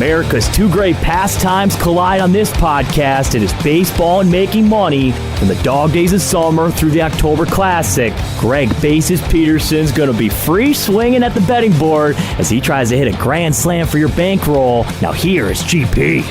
America's two great pastimes collide on this podcast. It is baseball and making money. From the dog days of summer through the October Classic, Greg Bases Peterson's going to be free swinging at the betting board as he tries to hit a grand slam for your bankroll. Now here is GP.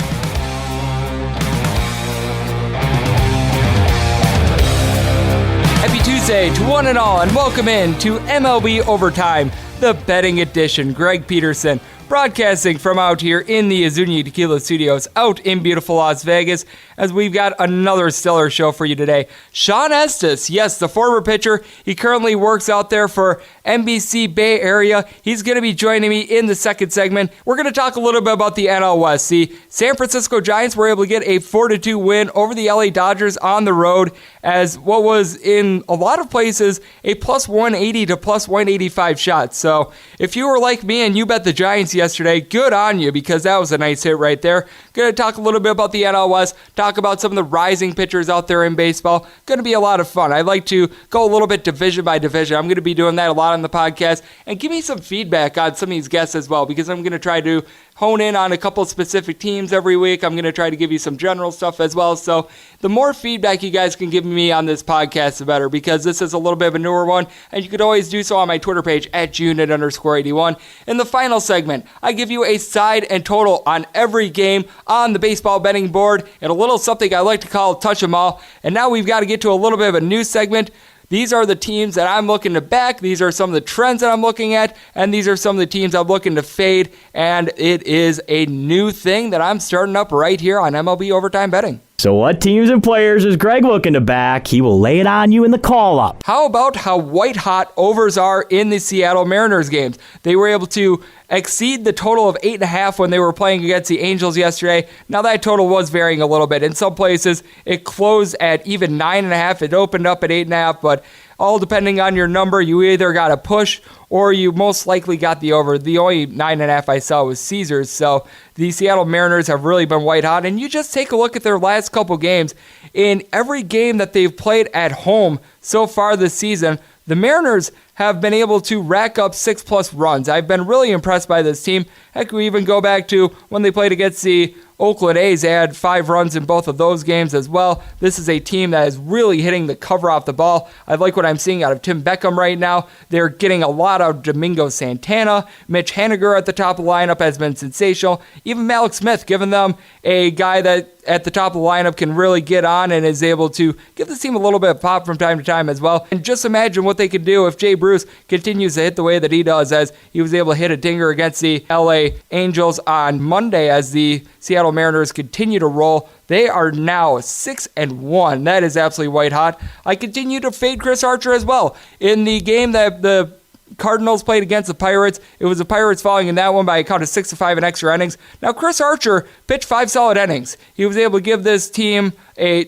Happy Tuesday to one and all, and welcome in to MLB Overtime, the betting edition. Greg Peterson broadcasting from out here in the Azuñia Tequila Studios out in beautiful Las Vegas, as we've got another stellar show for you today. Shawn Estes, yes, the former pitcher, he currently works out there for NBC Bay Area. He's going to be joining me in the second segment. We're going to talk a little bit about the NL West. The San Francisco Giants were able to get a 4-2 win over the LA Dodgers on the road, as what was in a lot of places a plus 180 to plus 185 shot. So if you were like me and you bet the Giants yesterday, good on you, because that was a nice hit right there. Going to talk a little bit about the NL West, talk about some of the rising pitchers out there in baseball. Going to be a lot of fun. I'd like to go a little bit division by division. I'm going to be doing that a lot on the podcast, and give me some feedback on some of these guests as well, because I'm going to try to hone in on a couple specific teams every week. I'm going to try to give you some general stuff as well. So the more feedback you guys can give me on this podcast, the better, because this is a little bit of a newer one, and you could always do so on my Twitter page at @unit_81. In the final segment, I give you a side and total on every game on the baseball betting board, and a little something I like to call touch 'em all. And now we've got to get to a little bit of a new segment. These are the teams that I'm looking to back. These are some of the trends that I'm looking at, and these are some of the teams I'm looking to fade. And it is a new thing that I'm starting up right here on MLB Overtime Betting. So what teams and players is Greg looking to back? He will lay it on you in the call-up. How about how white-hot overs are in the Seattle Mariners games? They were able to exceed the total of 8.5 when they were playing against the Angels yesterday. Now that total was varying a little bit. In some places, it closed at even 9.5. It opened up at 8.5, but all depending on your number, you either got a push or you most likely got the over. The only 9.5 I saw was Caesars. So the Seattle Mariners have really been white hot. And you just take a look at their last couple games. In every game that they've played at home so far this season, the Mariners have been able to rack up 6+ runs. I've been really impressed by this team. Heck, we even go back to when they played against the Oakland A's. They had 5 runs in both of those games as well. This is a team that is really hitting the cover off the ball. I like what I'm seeing out of Tim Beckham right now. They're getting a lot out of Domingo Santana. Mitch Haniger at the top of the lineup has been sensational. Even Malik Smith, giving them a guy that at the top of the lineup can really get on and is able to give this team a little bit of pop from time to time as well. And just imagine what they could do if Jay Bruce continues to hit the way that he does, as he was able to hit a dinger against the LA Angels on Monday as the Seattle Mariners continue to roll. They are now 6-1. That is absolutely white hot. I continue to fade Chris Archer as well. In the game that the Cardinals played against the Pirates, it was the Pirates falling in that one by a count of 6-5 in extra innings. Now, Chris Archer pitched 5 solid innings. He was able to give this team 5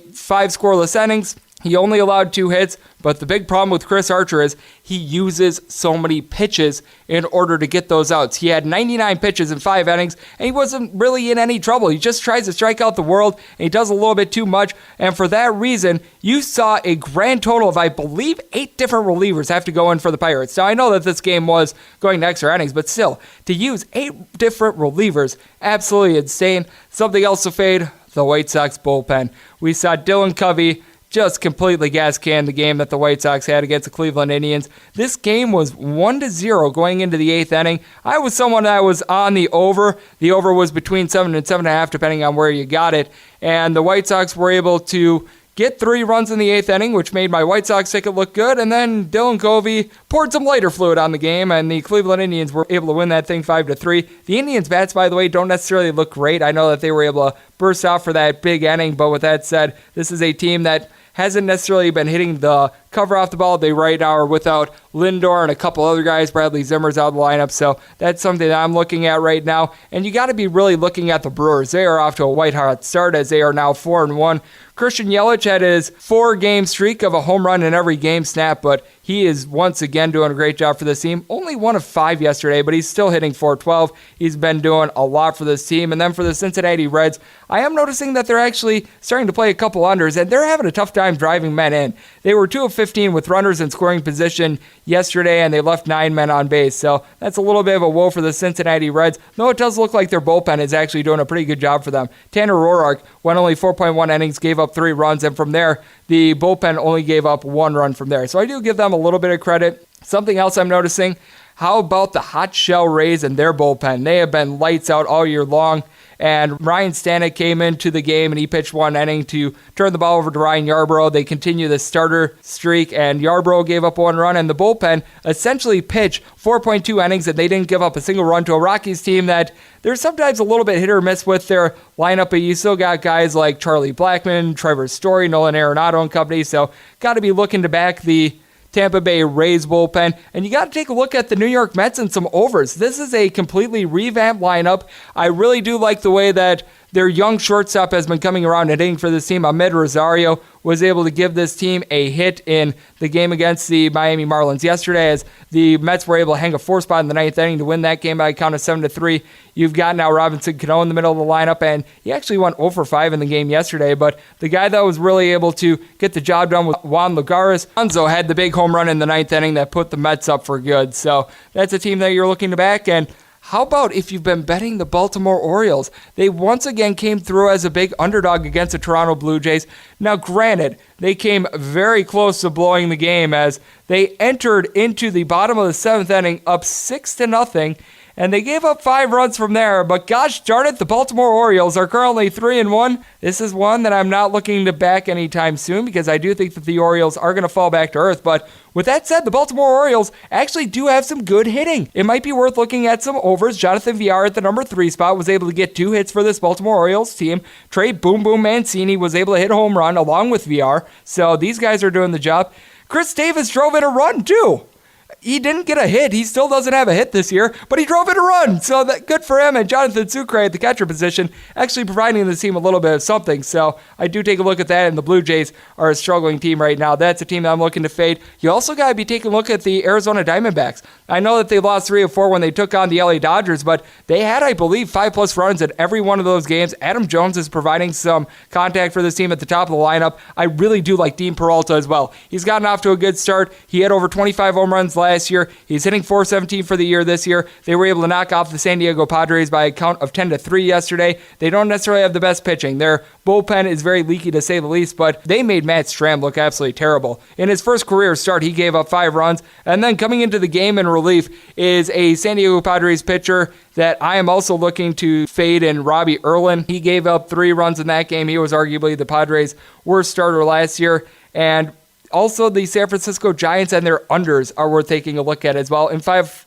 scoreless innings. He only allowed 2 hits, but the big problem with Chris Archer is he uses so many pitches in order to get those outs. He had 99 pitches in 5 innings, and he wasn't really in any trouble. He just tries to strike out the world, and he does a little bit too much, and for that reason, you saw a grand total of, I believe, 8 different relievers have to go in for the Pirates. Now, I know that this game was going to extra innings, but still, to use 8 different relievers, absolutely insane. Something else to fade, the White Sox bullpen. We saw Dylan Covey just completely gas-canned the game that the White Sox had against the Cleveland Indians. This game was 1-0 going into the 8th inning. I was someone that was on the over. The over was between 7 and 7.5, depending on where you got it. And the White Sox were able to get 3 runs in the 8th inning, which made my White Sox ticket look good. And then Dylan Covey poured some lighter fluid on the game, and the Cleveland Indians were able to win that thing 5-3. The Indians' bats, by the way, don't necessarily look great. I know that they were able to burst out for that big inning, but with that said, this is a team that hasn't necessarily been hitting the cover off the ball. They right now are without Lindor and a couple other guys. Bradley Zimmer's out of the lineup, so that's something that I'm looking at right now. And you got to be really looking at the Brewers. They are off to a white hot start as they are now 4-1. Christian Yelich had his 4-game streak of a home run in every game snap, but he is once again doing a great job for this team. Only 1 of 5 yesterday, but he's still hitting .412. He's been doing a lot for this team. And then for the Cincinnati Reds, I am noticing that they're actually starting to play a couple unders, and they're having a tough time driving men in. They were 2 of 15 with runners in scoring position yesterday, and they left 9 men on base. So that's a little bit of a woe for the Cincinnati Reds, though it does look like their bullpen is actually doing a pretty good job for them. Tanner Roark went only 4.1 innings, gave up 3 runs, and from there, the bullpen only gave up 1 run from there. So I do give them a little bit of credit. Something else I'm noticing, how about the Hot Shell Rays and their bullpen? They have been lights out all year long. And Ryan Stanek came into the game and he pitched 1 inning to turn the ball over to Ryan Yarbrough. They continue the starter streak, and Yarbrough gave up 1 run, and the bullpen essentially pitched 4.2 innings, and they didn't give up a single run to a Rockies team that they're sometimes a little bit hit or miss with their lineup, but you still got guys like Charlie Blackmon, Trevor Story, Nolan Arenado and company, so got to be looking to back the Tampa Bay Rays bullpen. And you got to take a look at the New York Mets and some overs. This is a completely revamped lineup. I really do like the way that their young shortstop has been coming around and hitting for this team. Ahmed Rosario was able to give this team a hit in the game against the Miami Marlins yesterday, as the Mets were able to hang a 4 spot in the 9th inning to win that game by a count of 7-3. You've got now Robinson Cano in the middle of the lineup, and he actually went 0 for 5 in the game yesterday, but the guy that was really able to get the job done was Juan Lagares. Alonso had the big home run in the 9th inning that put the Mets up for good, so that's a team that you're looking to back. And how about if you've been betting the Baltimore Orioles? They once again came through as a big underdog against the Toronto Blue Jays. Now, granted, they came very close to blowing the game as they entered into the bottom of the 7th inning up 6-0, and they gave up 5 runs from there. But gosh darn it, the Baltimore Orioles are currently 3-1. This is one that I'm not looking to back anytime soon because I do think that the Orioles are going to fall back to earth. But with that said, the Baltimore Orioles actually do have some good hitting. It might be worth looking at some overs. Jonathan Villar at the number 3 spot was able to get 2 hits for this Baltimore Orioles team. Trey Boom Boom Mancini was able to hit a home run along with Villar. So these guys are doing the job. Chris Davis drove in a run too. He didn't get a hit. He still doesn't have a hit this year, but he drove in a run. So that good for him. And Jonathan Sucre at the catcher position actually providing the team a little bit of something. So I do take a look at that, and the Blue Jays are a struggling team right now. That's a team that I'm looking to fade. You also got to be taking a look at the Arizona Diamondbacks. I know that they lost 3 of 4 when they took on the LA Dodgers, but they had, I believe, 5+ runs in every one of those games. Adam Jones is providing some contact for this team at the top of the lineup. I really do like Dean Peralta as well. He's gotten off to a good start. He had over 25 home runs last year. He's hitting .417 for the year this year. They were able to knock off the San Diego Padres by a count of 10-3 yesterday. They don't necessarily have the best pitching. Their bullpen is very leaky to say the least, but they made Matt Stram look absolutely terrible. In his first career start, he gave up 5 runs, and then coming into the game in relief is a San Diego Padres pitcher that I am also looking to fade in Robbie Erlin. He gave up 3 runs in that game. He was arguably the Padres' worst starter last year, and also, the San Francisco Giants and their unders are worth taking a look at as well. In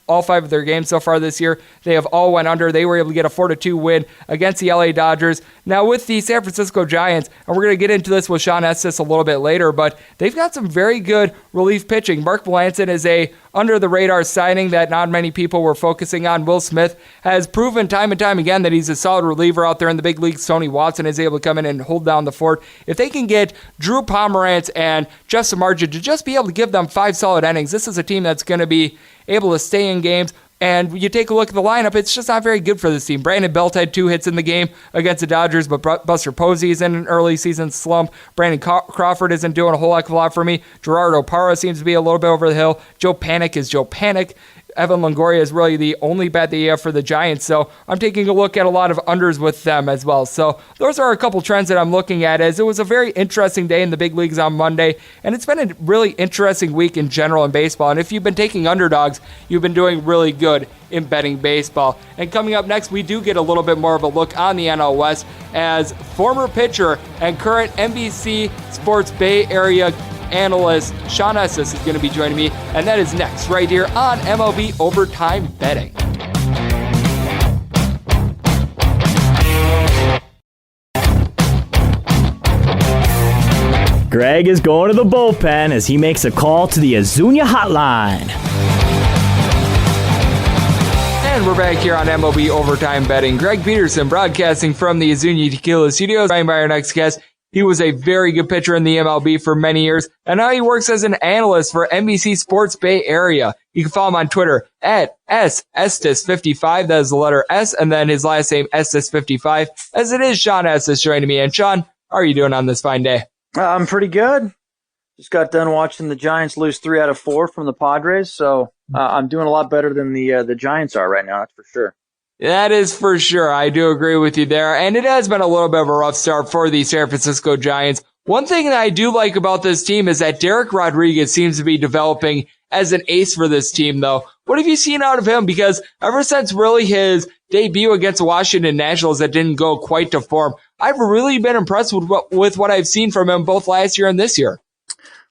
all 5 of their games so far this year, they have all went under. They were able to get a 4-2 win against the LA Dodgers. Now, with the San Francisco Giants, and we're going to get into this with Shawn Estes a little bit later, but they've got some very good relief pitching. Mark Melancon is a under-the-radar signing that not many people were focusing on. Will Smith has proven time and time again that he's a solid reliever out there in the big leagues. Tony Watson is able to come in and hold down the fort. If they can get Drew Pomerantz and Jeff Samardzija to just be able to give them 5 solid innings, this is a team that's going to be able to stay in games. And you take a look at the lineup, it's just not very good for this team. Brandon Belt had 2 hits in the game against the Dodgers, but Buster Posey is in an early season slump. Brandon Crawford isn't doing a whole heck of a lot for me. Gerardo Parra seems to be a little bit over the hill. Joe Panik is Joe Panik. Evan Longoria is really the only bet that you have for the Giants, so I'm taking a look at a lot of unders with them as well. So those are a couple trends that I'm looking at, as it was a very interesting day in the big leagues on Monday, and it's been a really interesting week in general in baseball. And if you've been taking underdogs, you've been doing really good in betting baseball. And coming up next, we do get a little bit more of a look on the NL West, as former pitcher and current NBC Sports Bay Area analyst Shawn Estes is going to be joining me, and that is next right here on MLB Overtime Betting. Greg is going to the bullpen as he makes a call to the Azuña hotline. And we're back here on MLB Overtime Betting. Greg Peterson broadcasting from the Azuña Tequila Studios. Joined by our next guest. He was a very good pitcher in the MLB for many years, and now he works as an analyst for NBC Sports Bay Area. You can follow him on Twitter at Estes55. That is the letter S, and then his last name, Estes55, as it is Shawn Estes joining me. And Shawn, how are you doing on this fine day? I'm pretty good. Just got done watching the Giants lose 3 out of 4 from the Padres, so I'm doing a lot better than the Giants are right now, that's for sure. That is for sure. I do agree with you there. And it has been a little bit of a rough start for the San Francisco Giants. One thing that I do like about this team is that Derek Rodriguez seems to be developing as an ace for this team, though. What have you seen out of him? Because ever since really his debut against the Washington Nationals that didn't go quite to form, I've really been impressed with what I've seen from him both last year and this year.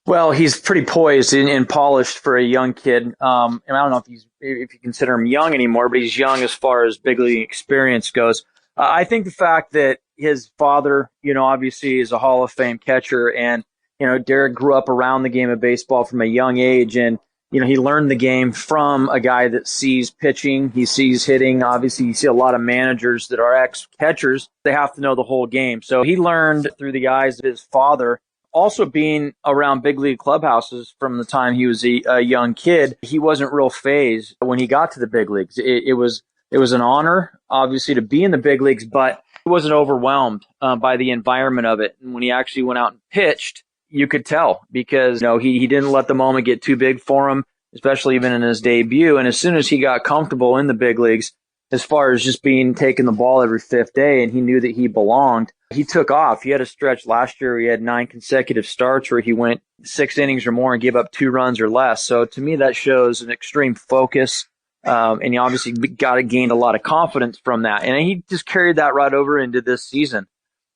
Well, he's pretty poised and polished for a young kid. And I don't know if you consider him young anymore, but he's young as far as big league experience goes. I think the fact that his father, obviously is a Hall of Fame catcher, and, Derek grew up around the game of baseball from a young age, and, he learned the game from a guy that sees pitching, he sees hitting. Obviously, you see a lot of managers that are ex-catchers. They have to know the whole game. So he learned through the eyes of his father. Also being around big league clubhouses from the time he was a young kid, he wasn't real phased when he got to the big leagues. It was an honor, obviously, to be in the big leagues, but he wasn't overwhelmed by the environment of it. And when he actually went out and pitched, you could tell because he didn't let the moment get too big for him, especially even in his debut. And as soon as he got comfortable in the big leagues, as far as just taking the ball every fifth day, and he knew that he belonged, he took off. He had a stretch last year. He had 9 consecutive starts where he went 6 innings or more and gave up 2 runs or less. So to me, that shows an extreme focus. And he obviously gained a lot of confidence from that. And he just carried that right over into this season.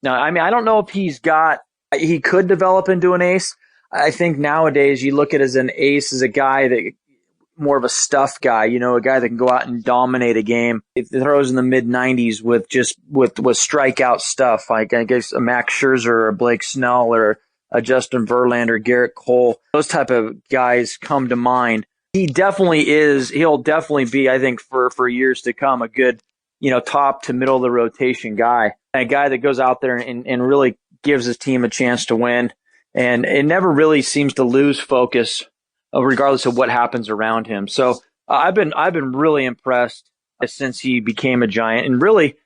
Now, I don't know if he could develop into an ace. I think nowadays you look at as an ace as a guy that more of a stuff guy, a guy that can go out and dominate a game. It throws in the mid-90s with strikeout stuff, like I guess a Max Scherzer or a Blake Snell or a Justin Verlander, Garrett Cole. Those type of guys come to mind. He'll definitely be, I think, for years to come, a good, top to middle of the rotation guy. A guy that goes out there and really gives his team a chance to win. And it never really seems to lose focus regardless of what happens around him. So I've been really impressed since he became a Giant. And really,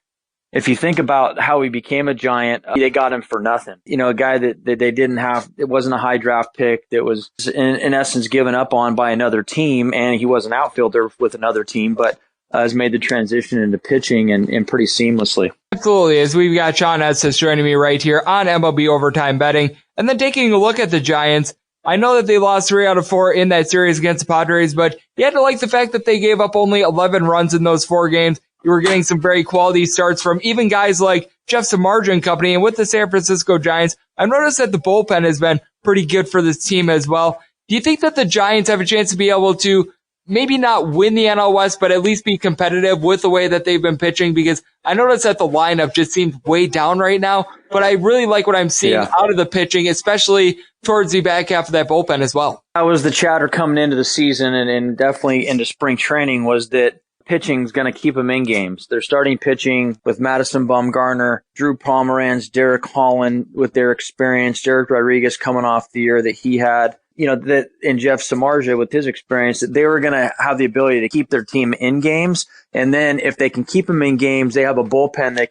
if you think about how he became a Giant, they got him for nothing. A guy that they didn't have, it wasn't a high draft pick that was in essence given up on by another team, and he was an outfielder with another team, but has made the transition into pitching and pretty seamlessly. Absolutely, as we've got Shawn Estes joining me right here on MLB Overtime Betting. And then taking a look at the Giants, I know that they lost 3 out of 4 in that series against the Padres, but you had to like the fact that they gave up only 11 runs in those 4 games. You were getting some very quality starts from even guys like Jeff Samardzija and company. And with the San Francisco Giants, I've noticed that the bullpen has been pretty good for this team as well. Do you think that the Giants have a chance to be able to maybe not win the NL West, but at least be competitive with the way that they've been pitching? Because I noticed that the lineup just seems way down right now, but I really like what I'm seeing out of the pitching, especially towards the back half of that bullpen as well. That was the chatter coming into the season and definitely into spring training, was that pitching is going to keep them in games. They're starting pitching with Madison Bumgarner, Drew Pomeranz, Derek Holland with their experience, Derek Rodriguez coming off the year that he had, and Jeff Samardzija with his experience, that they were going to have the ability to keep their team in games. And then if they can keep them in games, they have a bullpen that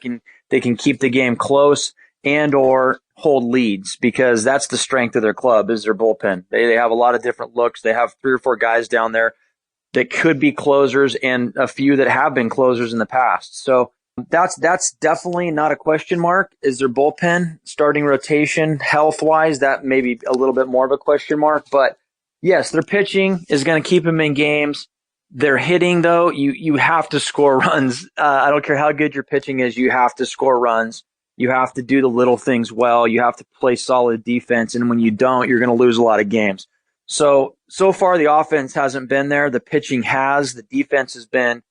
they can keep the game close and or hold leads, because that's the strength of their club is their bullpen. They have a lot of different looks. They have 3 or 4 guys down there that could be closers and a few that have been closers in the past. So that's definitely not a question mark. Is their bullpen, starting rotation, health-wise, that may be a little bit more of a question mark. But yes, their pitching is going to keep them in games. Their hitting, though, you have to score runs. I don't care how good your pitching is, you have to score runs. You have to do the little things well. You have to play solid defense. And when you don't, you're going to lose a lot of games. So far, the offense hasn't been there. The pitching has. The defense has been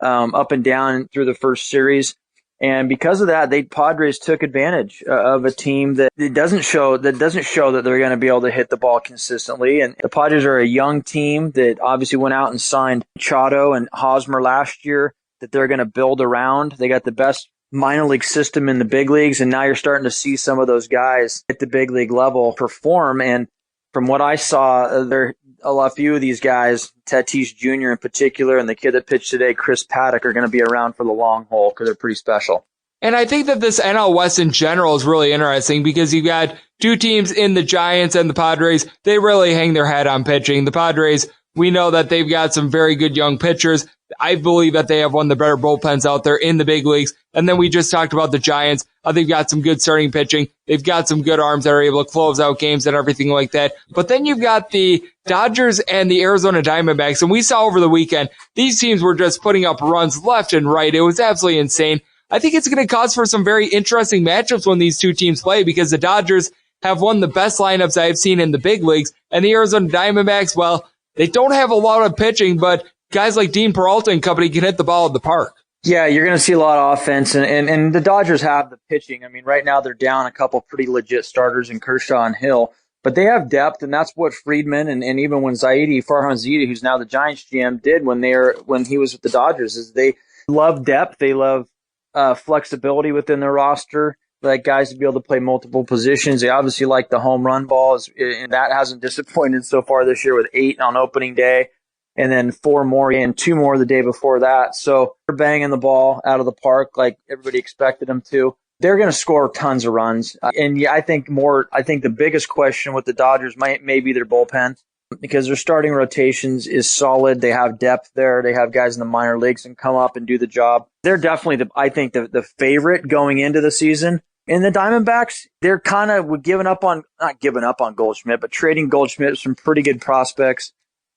up and down through the first series. And because of that, Padres took advantage of a team that doesn't show that they're going to be able to hit the ball consistently. And the Padres are a young team that obviously went out and signed Machado and Hosmer last year that they're going to build around. They got the best minor league system in the big leagues, and now you're starting to see some of those guys at the big league level perform. And from what I saw, there a few of these guys, Tatis Jr. in particular, and the kid that pitched today, Chris Paddock, are going to be around for the long haul because they're pretty special. And I think that this NL West in general is really interesting because you've got two teams in the Giants and the Padres. They really hang their hat on pitching. The Padres, we know that they've got some very good young pitchers. I believe that they have one of the better bullpens out there in the big leagues. And then we just talked about the Giants. They've got some good starting pitching. They've got some good arms that are able to close out games and everything like that. But then you've got the Dodgers and the Arizona Diamondbacks. And we saw over the weekend, these teams were just putting up runs left and right. It was absolutely insane. I think it's going to cause for some very interesting matchups when these two teams play because the Dodgers have one of the best lineups I've seen in the big leagues. And the Arizona Diamondbacks, well, they don't have a lot of pitching, but guys like Dean Peralta and company can hit the ball at the park. Yeah, you're going to see a lot of offense, and the Dodgers have the pitching. I mean, right now they're down a couple pretty legit starters in Kershaw and Hill, but they have depth, and that's what Friedman and even when Farhan Zaidi, who's now the Giants GM, did when he was with the Dodgers, is they love depth, they love flexibility within their roster. They like guys to be able to play multiple positions. They obviously like the home run balls, and that hasn't disappointed so far this year with 8 on opening day. And then 4 more and 2 more the day before that. So they're banging the ball out of the park like everybody expected them to. They're going to score tons of runs. And yeah, I think the biggest question with the Dodgers may be their bullpen because their starting rotations is solid. They have depth there. They have guys in the minor leagues and come up and do the job. They're definitely the favorite going into the season. And the Diamondbacks, they're kind of not giving up on Goldschmidt, but trading Goldschmidt with some pretty good prospects.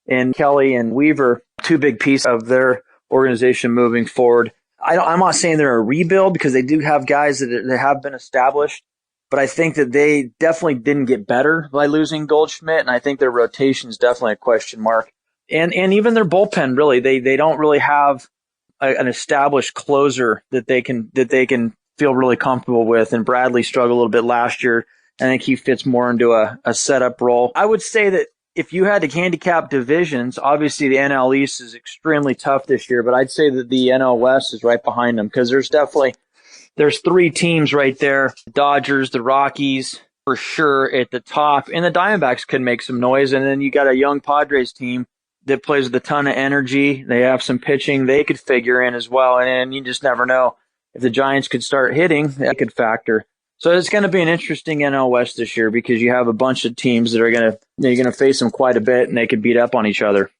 And Kelly and Weaver, 2 big pieces of their organization moving forward. I'm not saying they're a rebuild because they do have guys that have been established, but I think that they definitely didn't get better by losing Goldschmidt, and I think their rotation is definitely a question mark. And even their bullpen, really, they don't really have an established closer that they can feel really comfortable with. And Bradley struggled a little bit last year. I think he fits more into a setup role. I would say that if you had to handicap divisions, obviously the NL East is extremely tough this year, but I'd say that the NL West is right behind them because there's 3 teams right there. The Dodgers, the Rockies, for sure at the top, and the Diamondbacks could make some noise. And then you got a young Padres team that plays with a ton of energy. They have some pitching they could figure in as well. And you just never know. If the Giants could start hitting, that could factor. So it's going to be an interesting NL West this year because you have a bunch of teams that are going to face them quite a bit, and they could beat up on each other.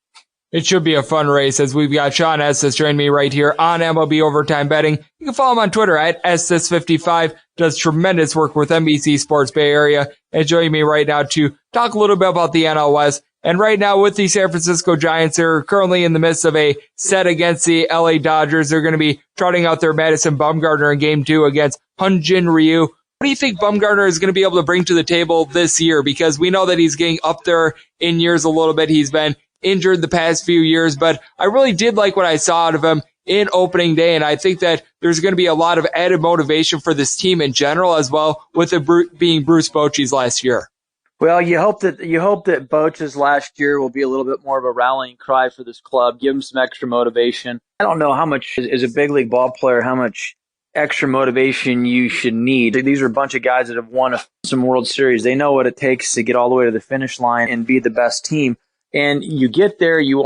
It should be a fun race as we've got Shawn Estes joining me right here on MLB Overtime Betting. You can follow him on Twitter at Estes55. Does tremendous work with NBC Sports Bay Area. And joining me right now to talk a little bit about the NL West. And right now with the San Francisco Giants, they're currently in the midst of a set against the LA Dodgers. They're going to be trotting out their Madison Bumgarner in Game 2 against Hyun-Jin Ryu. What do you think Bumgarner is going to be able to bring to the table this year? Because we know that he's getting up there in years a little bit. He's been injured the past few years, but I really did like what I saw out of him in opening day, and I think that there's going to be a lot of added motivation for this team in general as well, with it being Bruce Bochy's last year. Well, you hope that Bochy's last year will be a little bit more of a rallying cry for this club, give him some extra motivation. I don't know how much, as a big league ball player, how much extra motivation you should need. These are a bunch of guys that have won some World Series. They know what it takes to get all the way to the finish line and be the best team. And you get there, you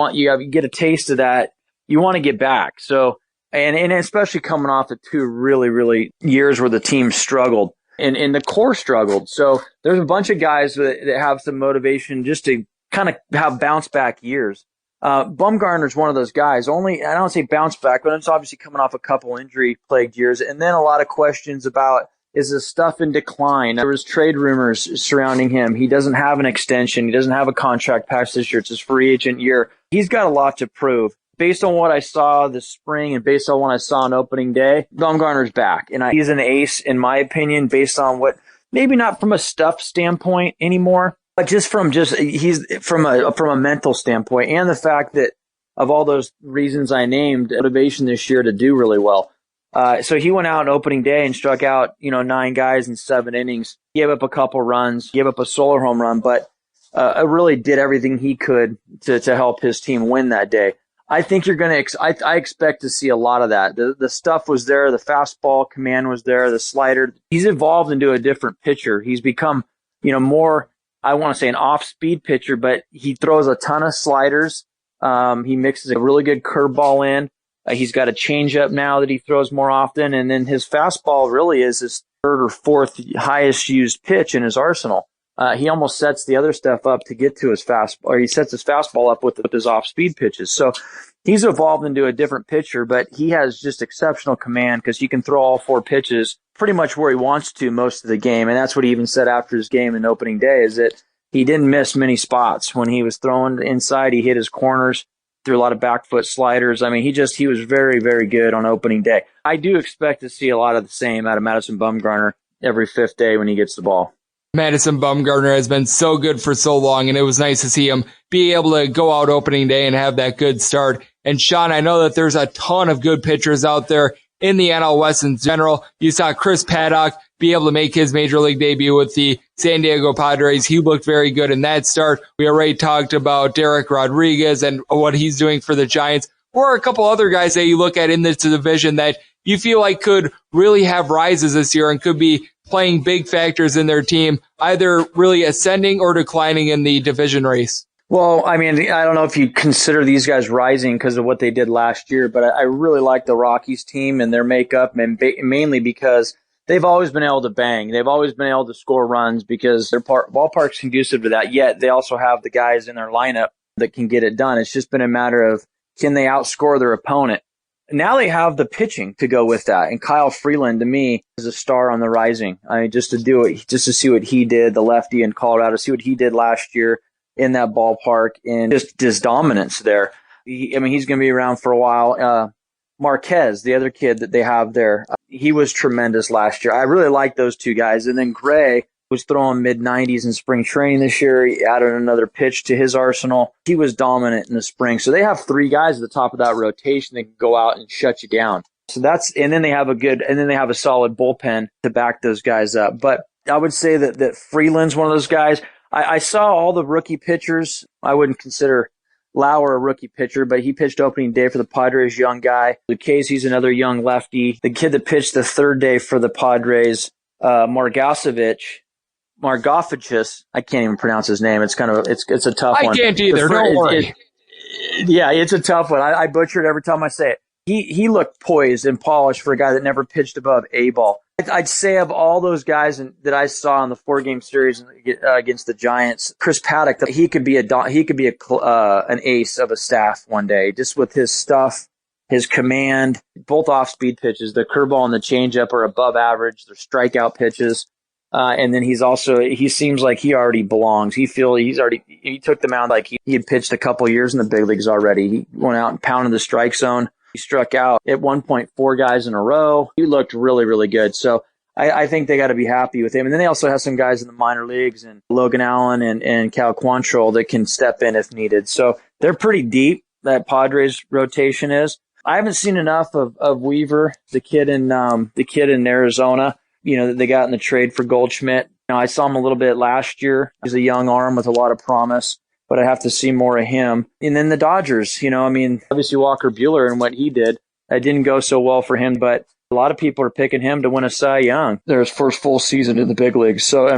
get a taste of that. You want to get back. So, and especially coming off the 2 really, really years where the team struggled and the core struggled. So there's a bunch of guys that have some motivation just to kind of have bounce back years. Bumgarner's one of those guys. I don't say bounce back, but it's obviously coming off a couple injury-plagued years. And then a lot of questions about, is this stuff in decline? There was trade rumors surrounding him. He doesn't have an extension. He doesn't have a contract past this year. It's his free agent year. He's got a lot to prove. Based on what I saw this spring and based on what I saw on opening day, Bumgarner's back. And he's an ace, in my opinion, based on what, maybe not from a stuff standpoint anymore, but he's from a mental standpoint, and the fact that of all those reasons I named, motivation this year to do really well. So he went out on opening day and struck out, 9 guys in 7 innings, gave up a couple runs, gave up a solo home run, but really did everything he could to help his team win that day. I think you're going to, I expect to see a lot of that. The stuff was there. The fastball command was there. The slider. He's evolved into a different pitcher. He's become, more, I want to say an off-speed pitcher, but he throws a ton of sliders. He mixes a really good curveball in. He's got a changeup now that he throws more often. And then his fastball really is his third or fourth highest used pitch in his arsenal. He almost sets the other stuff up to get to his fastball, or he sets his fastball up with his off-speed pitches. So he's evolved into a different pitcher, but he has just exceptional command because he can throw all 4 pitches pretty much where he wants to most of the game. And that's what he even said after his game in opening day, is that he didn't miss many spots. When he was throwing inside, he hit his corners, threw a lot of back foot sliders. I mean, he was very, very good on opening day. I do expect to see a lot of the same out of Madison Bumgarner every 5th day when he gets the ball. Madison Bumgarner has been so good for so long, and it was nice to see him be able to go out opening day and have that good start. And Shawn, I know that there's a ton of good pitchers out there in the NL West in general. You saw Chris Paddock be able to make his major league debut with the San Diego Padres. He looked very good in that start. We already talked about Derek Rodriguez and what he's doing for the Giants. Or a couple other guys that you look at in this division that you feel like could really have rises this year and could be playing big factors in their team, either really ascending or declining in the division race? Well, I mean, I don't know if you consider these guys rising because of what they did last year, but I really like the Rockies team and their makeup, and mainly because they've always been able to bang. They've always been able to score runs because their ballpark's conducive to that, yet they also have the guys in their lineup that can get it done. It's just been a matter of, can they outscore their opponent? Now they have the pitching to go with that. And Kyle Freeland, to me, is a star on the rising. I mean, just to see what he did, the lefty in Colorado, see what he did last year in that ballpark, and just his dominance there. He's going to be around for a while. Marquez, the other kid that they have there, he was tremendous last year. I really like those two guys. And then Gray was throwing mid-90s in spring training this year. He added another pitch to his arsenal. He was dominant in the spring. So they have 3 guys at the top of that rotation that can go out and shut you down. So and then they have a solid bullpen to back those guys up. But I would say that Freeland's one of those guys. I saw all the rookie pitchers. I wouldn't consider Lauer a rookie pitcher, but he pitched opening day for the Padres, young guy. Lucchese's another young lefty. The kid that pitched the 3rd day for the Padres, Margofagis, I can't even pronounce his name. It's a tough one. I can't either. Don't worry. Yeah, it's a tough one. I butcher it every time I say it. He looked poised and polished for a guy that never pitched above A ball. I'd say of all those guys that I saw in the 4-game series against the Giants, Chris Paddock, he could be an ace of a staff one day, just with his stuff, his command, both off-speed pitches. The curveball and the changeup are above average. They're strikeout pitches. And then he seems like he already belongs. He took the mound like he had pitched a couple years in the big leagues already. He went out and pounded the strike zone. He struck out at one point 4 guys in a row. He looked really, really good. So I think they got to be happy with him. And then they also have some guys in the minor leagues, and Logan Allen and Cal Quantrill that can step in if needed. So they're pretty deep, that Padres rotation is. I haven't seen enough of Weaver, the kid in Arizona, that they got in the trade for Goldschmidt. I saw him a little bit last year. He's a young arm with a lot of promise, but I have to see more of him. And then the Dodgers, obviously Walker Buehler and what he did, that didn't go so well for him, but a lot of people are picking him to win a Cy Young. His first full season in the big leagues. So,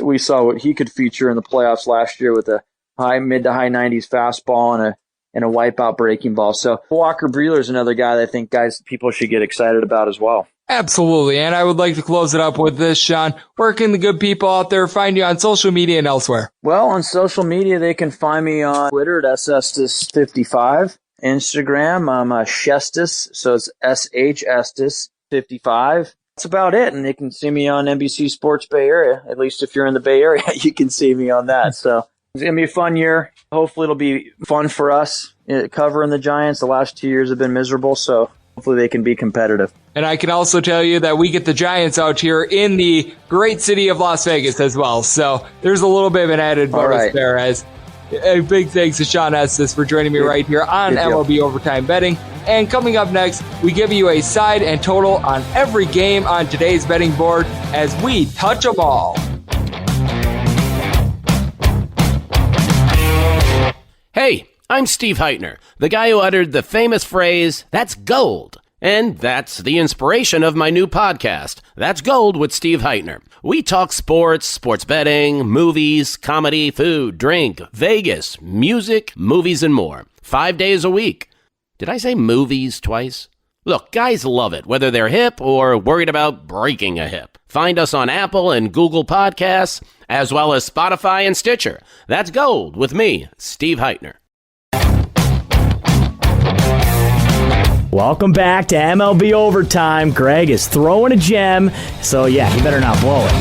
we saw what he could feature in the playoffs last year with a mid to high 90s fastball and a wipeout breaking ball. So Walker Buehler is another guy that I think people should get excited about as well. Absolutely. And I would like to close it up with this, Shawn. Where can the good people out there find you on social media and elsewhere? Well, on social media, they can find me on Twitter at SEstes55. Instagram, I'm Shestes, so it's SH Estes 55. That's about it. And they can see me on NBC Sports Bay Area. At least if you're in the Bay Area, you can see me on that. So it's going to be a fun year. Hopefully it'll be fun for us covering the Giants. The last 2 years have been miserable, so hopefully they can be competitive. And I can also tell you that we get the Giants out here in the great city of Las Vegas as well. So there's a little bit of an added bonus there. As a big thanks to Shawn Estes for joining me right here on MLB Overtime Betting. And coming up next, we give you a side and total on every game on today's betting board as we touch them all. Hey, I'm Steve Heitner, the guy who uttered the famous phrase, "That's gold." And that's the inspiration of my new podcast, That's Gold with Steve Heitner. We talk sports, sports betting, movies, comedy, food, drink, Vegas, music, movies, and more. 5 days a week. Did I say movies twice? Look, guys love it, whether they're hip or worried about breaking a hip. Find us on Apple and Google Podcasts, as well as Spotify and Stitcher. That's Gold with me, Steve Heitner. Welcome back to MLB Overtime. Greg is throwing a gem, so yeah, he better not blow it.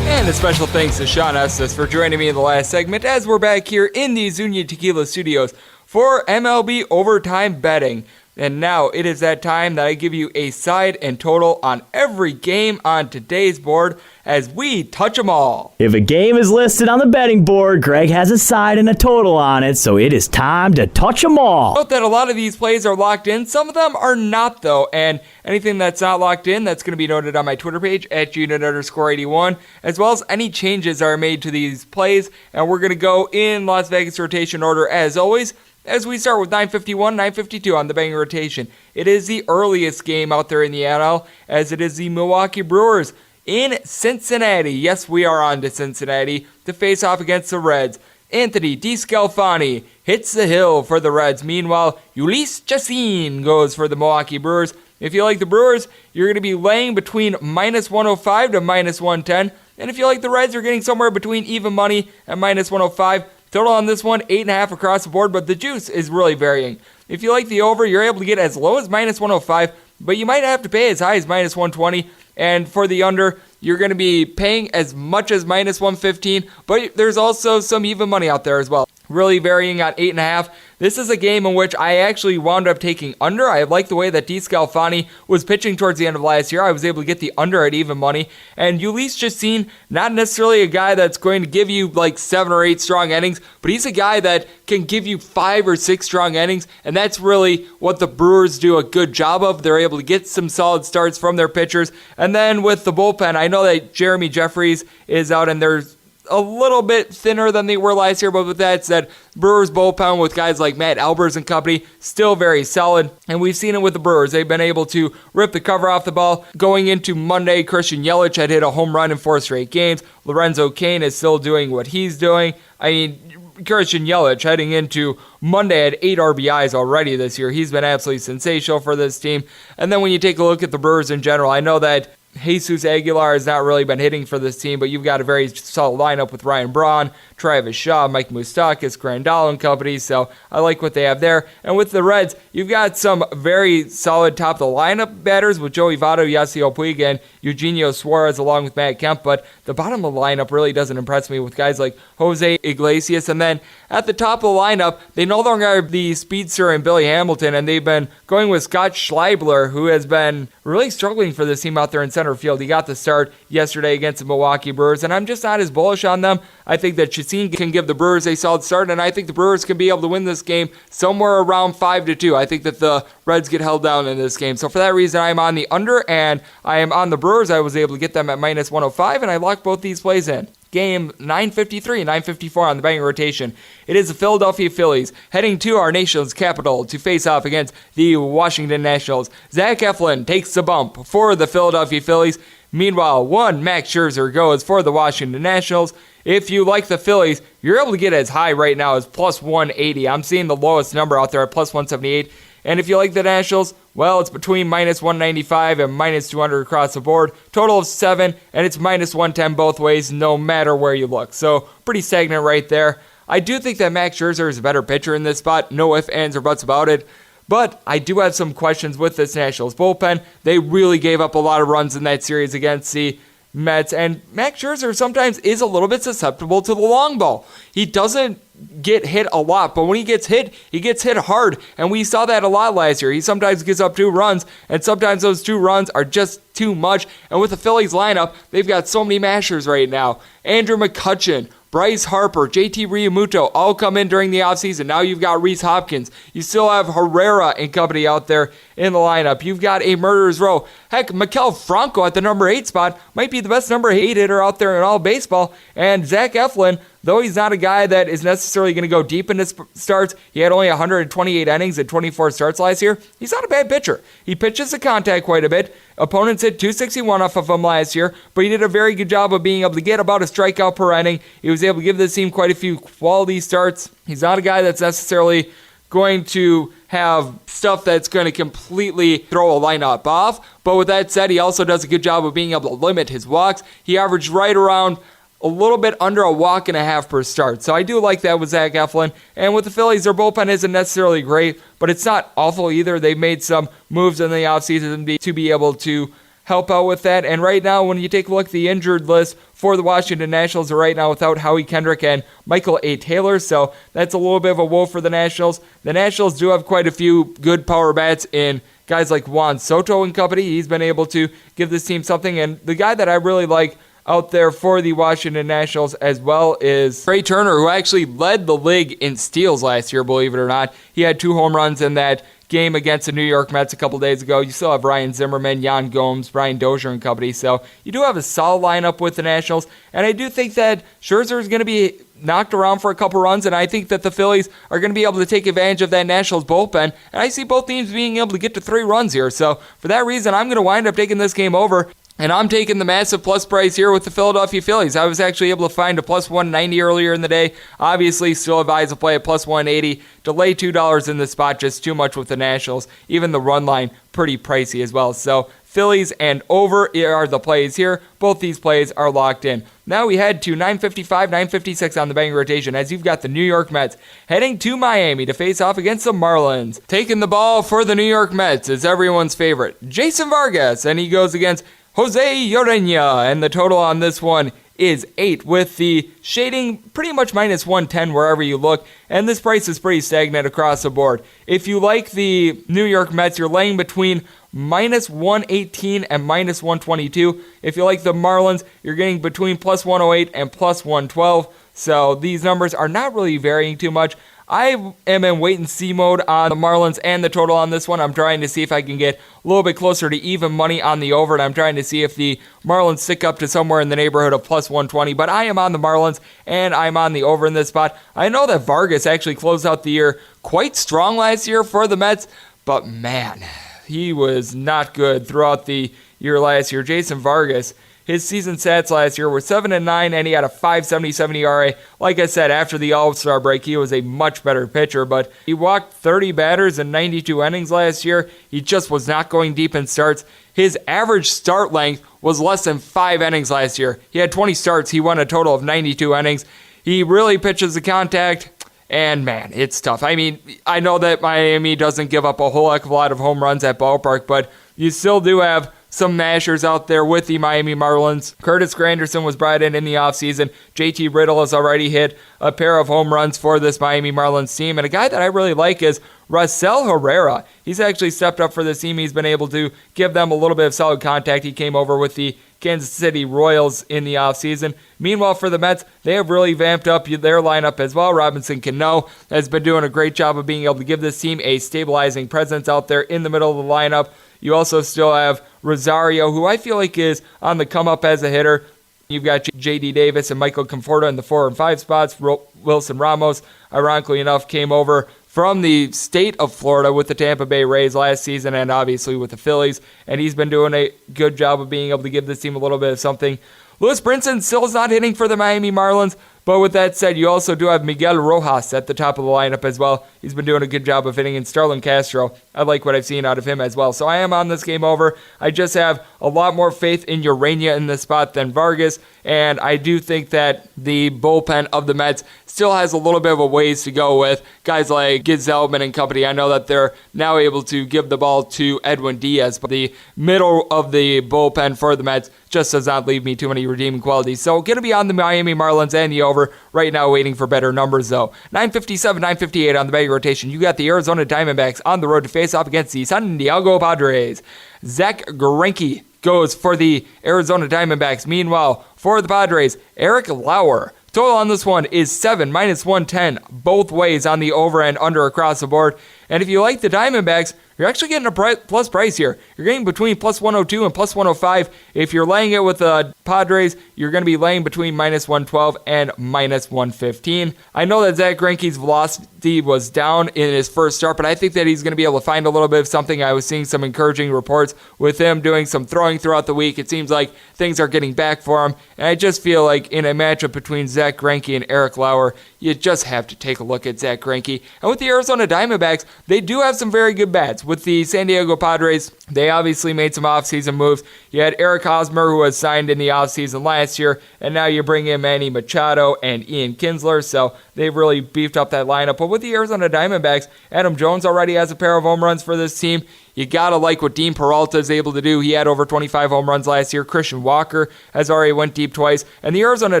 And a special thanks to Shawn Estes for joining me in the last segment as we're back here in the Zunia Tequila Studios for MLB Overtime betting. And now it is that time that I give you a side and total on every game on today's board as we touch them all. If a game is listed on the betting board, Greg has a side and a total on it, so it is time to touch them all. Note that a lot of these plays are locked in. Some of them are not, though, and anything that's not locked in, that's going to be noted on my Twitter page at unit_81, as well as any changes that are made to these plays. And we're going to go in Las Vegas rotation order as always, as we start with 951, 952 on the betting rotation. It is the earliest game out there in the NL, as it is the Milwaukee Brewers in Cincinnati. Yes, we are on to Cincinnati to face off against the Reds. Anthony DeScalfani hits the hill for the Reds. Meanwhile, Ulysses Chacin goes for the Milwaukee Brewers. If you like the Brewers, you're going to be laying between minus 105 to minus 110. And if you like the Reds, you're getting somewhere between even money and minus 105. Total on this one, 8.5 across the board, but the juice is really varying. If you like the over, you're able to get as low as minus 105, but you might have to pay as high as minus 120. And for the under, you're going to be paying as much as minus 115, but there's also some even money out there as well. Really varying at 8.5. This is a game in which I actually wound up taking under. I like the way that DeScalfani was pitching towards the end of last year. I was able to get the under at even money. And Ulysses Chacin, not necessarily a guy that's going to give you like 7 or 8 strong innings, but he's a guy that can give you 5 or 6 strong innings. And that's really what the Brewers do a good job of. They're able to get some solid starts from their pitchers. And then with the bullpen, I know that Jeremy Jeffries is out and there's a little bit thinner than they were last year, but with that said, Brewers bullpen with guys like Matt Albers and company, still very solid, and we've seen it with the Brewers. They've been able to rip the cover off the ball. Going into Monday, Christian Yelich had hit a home run in 4 straight games. Lorenzo Cain is still doing what he's doing. I mean, Christian Yelich heading into Monday had 8 RBIs already this year. He's been absolutely sensational for this team. And then when you take a look at the Brewers in general, I know that Jesus Aguilar has not really been hitting for this team, but you've got a very solid lineup with Ryan Braun, Travis Shaw, Mike Moustakas, Grandal and company, so I like what they have there. And with the Reds, you've got some very solid top-of-the-lineup batters with Joey Votto, Yasiel Puig, and Eugenio Suarez along with Matt Kemp, but the bottom of the lineup really doesn't impress me with guys like Jose Iglesias. And then at the top of the lineup, they no longer have the speedster and Billy Hamilton, and they've been going with Scott Schleibler, who has been really struggling for this team out there in center field. He got the start yesterday against the Milwaukee Brewers, and I'm just not as bullish on them. I think that Chacin can give the Brewers a solid start, and I think the Brewers can be able to win this game somewhere around 5-2. I think that the Reds get held down in this game. So for that reason, I'm on the under, and I am on the Brewers. I was able to get them at minus 105, and I locked both these plays in. Game 953, 954 on the betting rotation. It is the Philadelphia Phillies heading to our nation's capital to face off against the Washington Nationals. Zach Eflin takes the bump for the Philadelphia Phillies. Meanwhile, one Max Scherzer goes for the Washington Nationals. If you like the Phillies, you're able to get as high right now as plus 180. I'm seeing the lowest number out there at plus 178. And if you like the Nationals, well, it's between minus 195 and minus 200 across the board. Total of 7, and it's minus 110 both ways, no matter where you look. So pretty stagnant right there. I do think that Max Scherzer is a better pitcher in this spot. No ifs, ands, or buts about it. But I do have some questions with this Nationals bullpen. They really gave up a lot of runs in that series against the Mets, and Max Scherzer sometimes is a little bit susceptible to the long ball. He doesn't get hit a lot, but when he gets hit hard, and we saw that a lot last year. He sometimes gives up 2 runs, and sometimes those 2 runs are just too much, and with the Phillies lineup, they've got so many mashers right now. Andrew McCutchen, Bryce Harper, JT Realmuto all come in during the offseason. Now you've got Rhys Hopkins. You still have Herrera and company out there in the lineup. You've got a murderer's row. Heck, Maikel Franco at the number 8 spot might be the best number 8 hitter out there in all baseball. And Zach Eflin, though he's not a guy that is necessarily going to go deep into starts, he had only 128 innings and 24 starts last year. He's not a bad pitcher. He pitches to contact quite a bit. Opponents hit 261 off of him last year, but he did a very good job of being able to get about a strikeout per inning. He was able to give this team quite a few quality starts. He's not a guy that's necessarily going to have stuff that's going to completely throw a lineup off. But with that said, he also does a good job of being able to limit his walks. He averaged right around a little bit under a walk and a half per start. So I do like that with Zach Eflin. And with the Phillies, their bullpen isn't necessarily great, but it's not awful either. They've made some moves in the offseason to be able to help out with that. And right now, when you take a look at the injured list for the Washington Nationals, are right now without Howie Kendrick and Michael A. Taylor, so that's a little bit of a woe for the Nationals. The Nationals do have quite a few good power bats in guys like Juan Soto and company. He's been able to give this team something, and the guy that I really like out there for the Washington Nationals as well is Trey Turner, who actually led the league in steals last year, believe it or not. He had 2 home runs in that game against the New York Mets a couple days ago. You still have Ryan Zimmerman, Yan Gomes, Brian Dozier and company. So you do have a solid lineup with the Nationals. And I do think that Scherzer is going to be knocked around for a couple runs, and I think that the Phillies are going to be able to take advantage of that Nationals bullpen. And I see both teams being able to get to 3 runs here. So for that reason, I'm going to wind up taking this game over. And I'm taking the massive plus price here with the Philadelphia Phillies. I was actually able to find a plus 190 earlier in the day. Obviously, still advise to play at plus 180. Delay $2 in this spot, just too much with the Nationals. Even the run line, pretty pricey as well. So Phillies and over are the plays here. Both these plays are locked in. Now we head to 9:55, 9:56 on the betting rotation as you've got the New York Mets heading to Miami to face off against the Marlins. Taking the ball for the New York Mets is everyone's favorite, Jason Vargas, and he goes against Jose Urena, and the total on this one is 8, with the shading pretty much minus 110 wherever you look, and this price is pretty stagnant across the board. If you like the New York Mets, you're laying between minus 118 and minus 122. If you like the Marlins, you're getting between plus 108 and plus 112, so these numbers are not really varying too much. I am in wait-and-see mode on the Marlins and the total on this one. I'm trying to see if I can get a little bit closer to even money on the over, and I'm trying to see if the Marlins stick up to somewhere in the neighborhood of plus 120. But I am on the Marlins, and I'm on the over in this spot. I know that Vargas actually closed out the year quite strong last year for the Mets, but man, he was not good throughout the year last year. Jason Vargas, his season stats last year were 7-9, and he had a 5.77 ERA. Like I said, after the All-Star break, he was a much better pitcher, but he walked 30 batters in 92 innings last year. He just was not going deep in starts. His average start length was less than 5 innings last year. He had 20 starts. He won a total of 92 innings. He really pitches the contact, and man, it's tough. I mean, I know that Miami doesn't give up a whole heck of a lot of home runs at ballpark, but you still do have some mashers out there with the Miami Marlins. Curtis Granderson was brought in the offseason. JT Riddle has already hit a pair of home runs for this Miami Marlins team. And a guy that I really like is Raisel Herrera. He's actually stepped up for this team. He's been able to give them a little bit of solid contact. He came over with the Kansas City Royals in the offseason. Meanwhile, for the Mets, they have really vamped up their lineup as well. Robinson Cano has been doing a great job of being able to give this team a stabilizing presence out there in the middle of the lineup. You also still have Rosario, who I feel like is on the come-up as a hitter. You've got J.D. Davis and Michael Conforto in the 4 and 5 spots. Wilson Ramos, ironically enough, came over from the state of Florida with the Tampa Bay Rays last season and obviously with the Phillies, and he's been doing a good job of being able to give this team a little bit of something. Lewis Brinson still is not hitting for the Miami Marlins, but with that said, you also do have Miguel Rojas at the top of the lineup as well. He's been doing a good job of hitting, and Starlin Castro, I like what I've seen out of him as well. So I am on this game over. I just have a lot more faith in Urena in this spot than Vargas, and I do think that the bullpen of the Mets still has a little bit of a ways to go with guys like Gisselman and company. I know that they're now able to give the ball to Edwin Diaz, but the middle of the bullpen for the Mets just does not leave me too many redeeming qualities. So going to be on the Miami Marlins and the over right now, waiting for better numbers though. 9:57, 9:58 on the betting rotation. You got the Arizona Diamondbacks on the road to face off against the San Diego Padres. Zach Greinke goes for the Arizona Diamondbacks. Meanwhile, for the Padres, Eric Lauer. Total on this one is 7, minus 110, both ways on the over and under across the board. And if you like the Diamondbacks, you're actually getting a plus price here. You're getting between plus 102 and plus 105. If you're laying it with the Padres, you're going to be laying between minus 112 and minus 115. I know that Zach Greinke's velocity was down in his first start, but I think that he's going to be able to find a little bit of something. I was seeing some encouraging reports with him doing some throwing throughout the week. It seems like things are getting back for him, and I just feel like in a matchup between Zach Greinke and Eric Lauer, you just have to take a look at Zach Greinke. And with the Arizona Diamondbacks, they do have some very good bats. With the San Diego Padres, they obviously made some offseason moves. You had Eric Hosmer, who was signed in the offseason last year, and now you bring in Manny Machado and Ian Kinsler, so they've really beefed up that lineup. But with the Arizona Diamondbacks, Adam Jones already has a pair of home runs for this team. You got to like what Dean Peralta is able to do. He had over 25 home runs last year. Christian Walker has already went deep twice. And the Arizona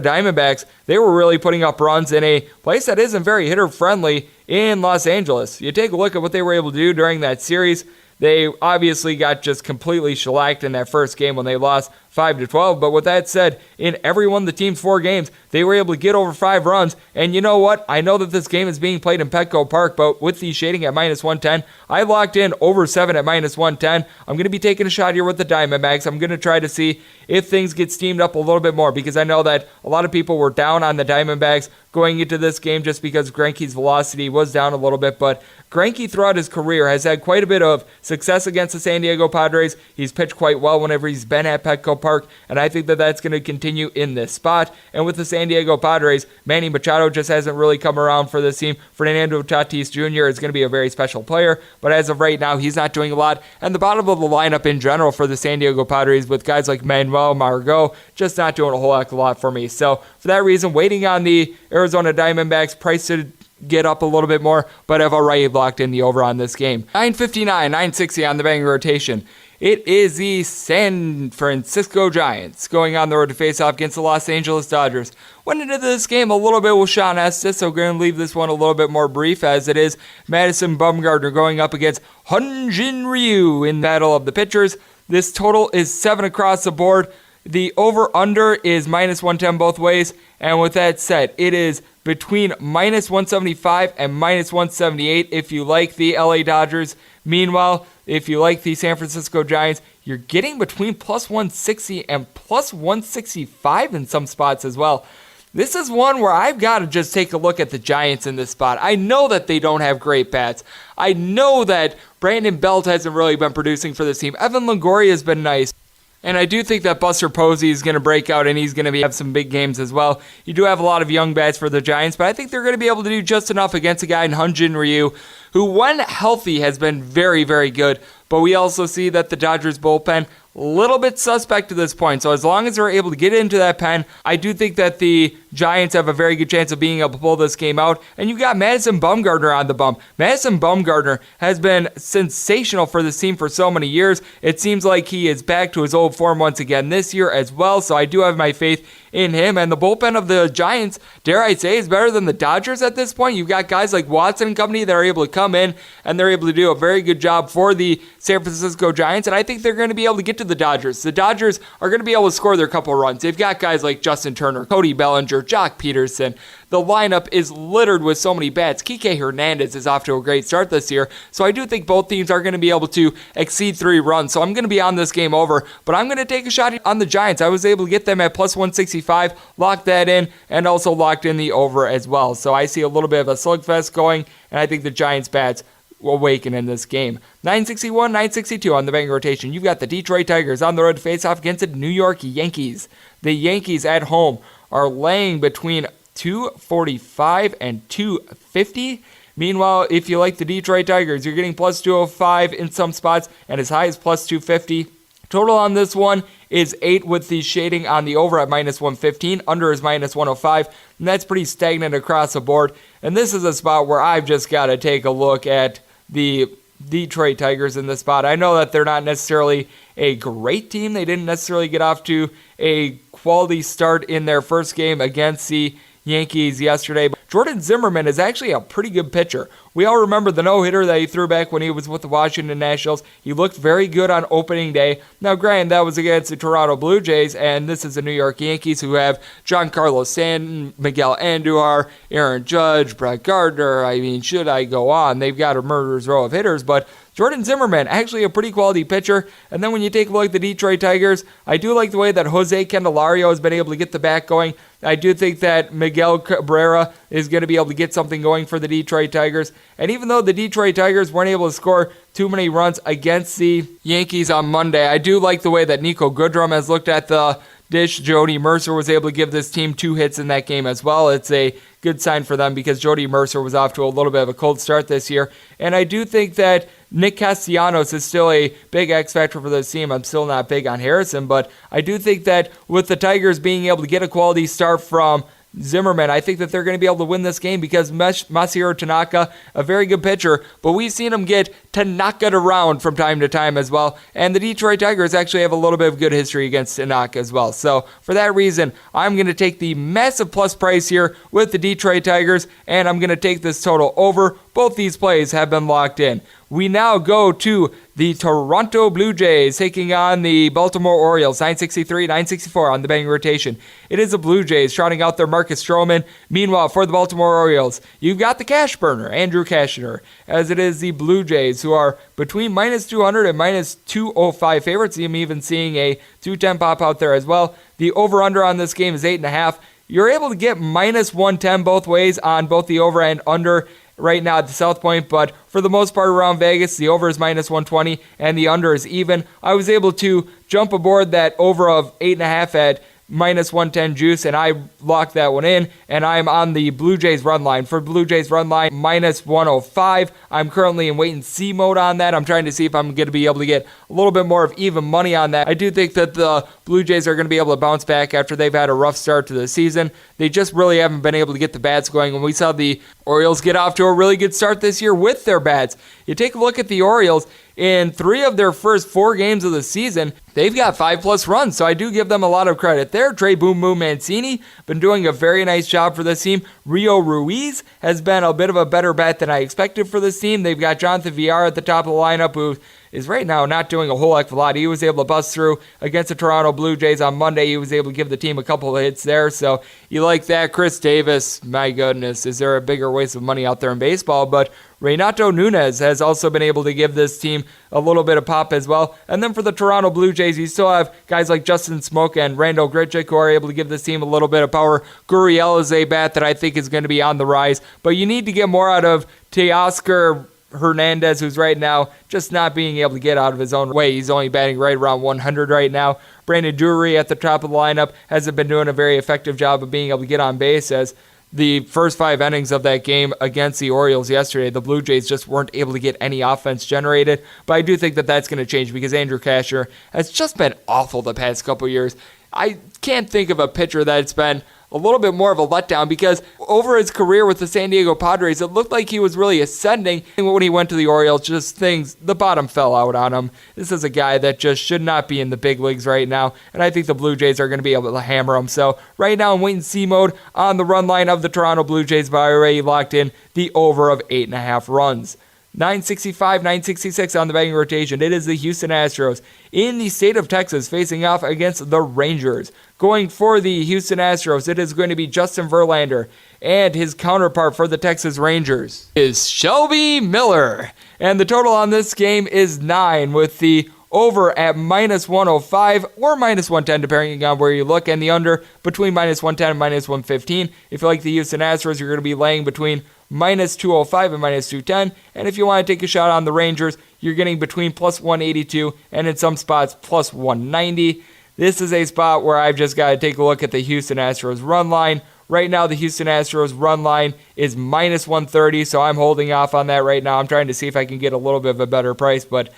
Diamondbacks, they were really putting up runs in a place that isn't very hitter-friendly in Los Angeles. You take a look at what they were able to do during that series. They obviously got just completely shellacked in that first game when they lost 5-12. But with that said, in every one of the team's 4 games, they were able to get over 5 runs. And you know what? I know that this game is being played in Petco Park, but with the shading at minus 110, I locked in over 7 at minus 110. I'm going to be taking a shot here with the Diamondbacks. I'm going to try to see if things get steamed up a little bit more, because I know that a lot of people were down on the Diamondbacks going into this game just because Greinke's velocity was down a little bit. But Greinke throughout his career has had quite a bit of success against the San Diego Padres. He's pitched quite well whenever he's been at Petco Park, and I think that that's going to continue in this spot. And with the San Diego Padres, Manny Machado just hasn't really come around for this team. Fernando Tatis Jr. is going to be a very special player, but as of right now, he's not doing a lot. And the bottom of the lineup in general for the San Diego Padres, with guys like Manuel Margot, just not doing a whole heck of a lot for me. So for that reason, waiting on the Arizona Diamondbacks price to get up a little bit more, but I've already locked in the over on this game. 959, 960 on the betting rotation. It is the San Francisco Giants going on the road to face off against the Los Angeles Dodgers. Went into this game a little bit with Shawn Estes, so we're going to leave this one a little bit more brief, as it is Madison Bumgarner going up against Hyun-Jin Ryu in Battle of the Pitchers. This total is 7 across the board. The over-under is minus 110 both ways, and with that said, it is between minus 175 and minus 178 if you like the LA Dodgers. Meanwhile, if you like the San Francisco Giants, you're getting between plus 160 and plus 165 in some spots as well. This is one where I've got to just take a look at the Giants in this spot. I know that they don't have great bats. I know that Brandon Belt hasn't really been producing for this team. Evan Longoria has been nice. And I do think that Buster Posey is going to break out, and he's going to have some big games as well. You do have a lot of young bats for the Giants, but I think they're going to be able to do just enough against a guy in Hyun-Jin Ryu, who, when healthy, has been very, very good. But we also see that the Dodgers bullpen, a little bit suspect to this point. So as long as they're able to get into that pen, I do think that the Giants have a very good chance of being able to pull this game out. And you've got Madison Bumgarner on the bump. Madison Bumgarner has been sensational for this team for so many years. It seems like he is back to his old form once again this year as well. So I do have my faith in him. And the bullpen of the Giants, dare I say, is better than the Dodgers at this point. You've got guys like Watson and company that are able to come in, and they're able to do a very good job for the San Francisco Giants. And I think they're going to be able to get to the Dodgers. The Dodgers are going to be able to score their couple runs. They've got guys like Justin Turner, Cody Bellinger, Jock Peterson. The lineup is littered with so many bats. Kike Hernandez is off to a great start this year. So I do think both teams are going to be able to exceed 3 runs. So I'm going to be on this game over, but I'm going to take a shot on the Giants. I was able to get them at plus 165, lock that in, and also locked in the over as well. So I see a little bit of a slugfest going, and I think the Giants bats will awaken in this game. 961, 962 on the betting rotation. You've got the Detroit Tigers on the road to face off against the New York Yankees. The Yankees at home are laying between 245 and 250. Meanwhile, if you like the Detroit Tigers, you're getting plus 205 in some spots and as high as plus 250. Total on this one is 8 with the shading on the over at minus 115. Under is minus 105. And that's pretty stagnant across the board. And this is a spot where I've just got to take a look at the Detroit Tigers in this spot. I know that they're not necessarily a great team. They didn't necessarily get off to a quality start in their first game against the Yankees yesterday. But Jordan Zimmerman is actually a pretty good pitcher. We all remember the no-hitter that he threw back when he was with the Washington Nationals. He looked very good on opening day. Now, granted, that was against the Toronto Blue Jays, and this is the New York Yankees, who have Giancarlo Stanton, Miguel Andujar, Aaron Judge, Brett Gardner. I mean, should I go on? They've got a murderer's row of hitters, but Jordan Zimmermann, actually a pretty quality pitcher. And then when you take a look at the Detroit Tigers, I do like the way that Jose Candelario has been able to get the bat going. I do think that Miguel Cabrera is going to be able to get something going for the Detroit Tigers. And even though the Detroit Tigers weren't able to score too many runs against the Yankees on Monday, I do like the way that Nico Goodrum has looked at the dish. Jody Mercer was able to give this team 2 hits in that game as well. It's a good sign for them because Jody Mercer was off to a little bit of a cold start this year. And I do think that Nick Castellanos is still a big X factor for this team. I'm still not big on Harrison, but I do think that with the Tigers being able to get a quality start from Zimmerman, I think that they're going to be able to win this game because Masahiro Tanaka, a very good pitcher, but we've seen him get Tanaka'd around from time to time as well, and the Detroit Tigers actually have a little bit of good history against Tanaka as well. So for that reason, I'm going to take the massive plus price here with the Detroit Tigers, and I'm going to take this total over. Both these plays have been locked in. We now go to the Toronto Blue Jays taking on the Baltimore Orioles, 963, 964 on the betting rotation. It is the Blue Jays trotting out their Marcus Stroman. Meanwhile, for the Baltimore Orioles, you've got the cash burner, Andrew Cashner, as it is the Blue Jays, who are between minus 200 and minus 205 favorites. I'm even seeing a 210 pop out there as well. The over-under on this game is 8.5. You're able to get minus 110 both ways on both the over and under right now at the South Point, but for the most part around Vegas, the over is minus 120 and the under is even. I was able to jump aboard that over of 8.5 at minus 110 juice, and I locked that one in, and I'm on the Blue Jays run line. For Blue Jays run line, minus 105. I'm currently in wait-and-see mode on that. I'm trying to see if I'm going to be able to get a little bit more of even money on that. I do think that the Blue Jays are going to be able to bounce back after they've had a rough start to the season. They just really haven't been able to get the bats going, and we saw the Orioles get off to a really good start this year with their bats. You take a look at the Orioles, in 3 of their first 4 games of the season, they've got 5+ runs, so I do give them a lot of credit there. Trey Boom Boom Mancini been doing a very nice job for this team. Rio Ruiz has been a bit of a better bat than I expected for this team. They've got Jonathan Villar at the top of the lineup, who is right now not doing a whole heck of a lot. He was able to bust through against the Toronto Blue Jays on Monday. He was able to give the team a couple of hits there, so you like that. Chris Davis, my goodness, is there a bigger waste of money out there in baseball? But Renato Nunez has also been able to give this team a little bit of pop as well. And then for the Toronto Blue Jays, you still have guys like Justin Smoke and Randall Grichuk who are able to give this team a little bit of power. Gurriel is a bat that I think is going to be on the rise, but you need to get more out of Teoscar Hernandez, who's right now just not being able to get out of his own way. He's only batting right around 100 right now. Brandon Drury at the top of the lineup hasn't been doing a very effective job of being able to get on base, as the first 5 innings of that game against the Orioles yesterday, the Blue Jays just weren't able to get any offense generated. But I do think that that's going to change because Andrew Cashner has just been awful the past couple years. I can't think of a pitcher that's been a little bit more of a letdown, because over his career with the San Diego Padres, it looked like he was really ascending. And when he went to the Orioles, the bottom fell out on him. This is a guy that just should not be in the big leagues right now, and I think the Blue Jays are going to be able to hammer him. So right now in wait-and-see mode on the run line of the Toronto Blue Jays, but I already locked in the over of 8.5 runs. 965, 966 on the betting rotation. It is the Houston Astros in the state of Texas facing off against the Rangers. Going for the Houston Astros, it is going to be Justin Verlander, and his counterpart for the Texas Rangers is Shelby Miller. And the total on this game is 9, with the over at minus 105 or minus 110, depending on where you look, and the under between minus 110 and minus 115. If you like the Houston Astros, you're going to be laying between minus 205 and minus 210. And if you want to take a shot on the Rangers, you're getting between plus 182 and in some spots plus 190. This is a spot where I've just got to take a look at the Houston Astros run line. Right now, the Houston Astros run line is minus 130, so I'm holding off on that right now. I'm trying to see if I can get a little bit of a better price, but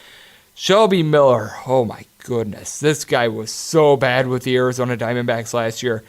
Shelby Miller, oh my goodness, this guy was so bad with the Arizona Diamondbacks last year.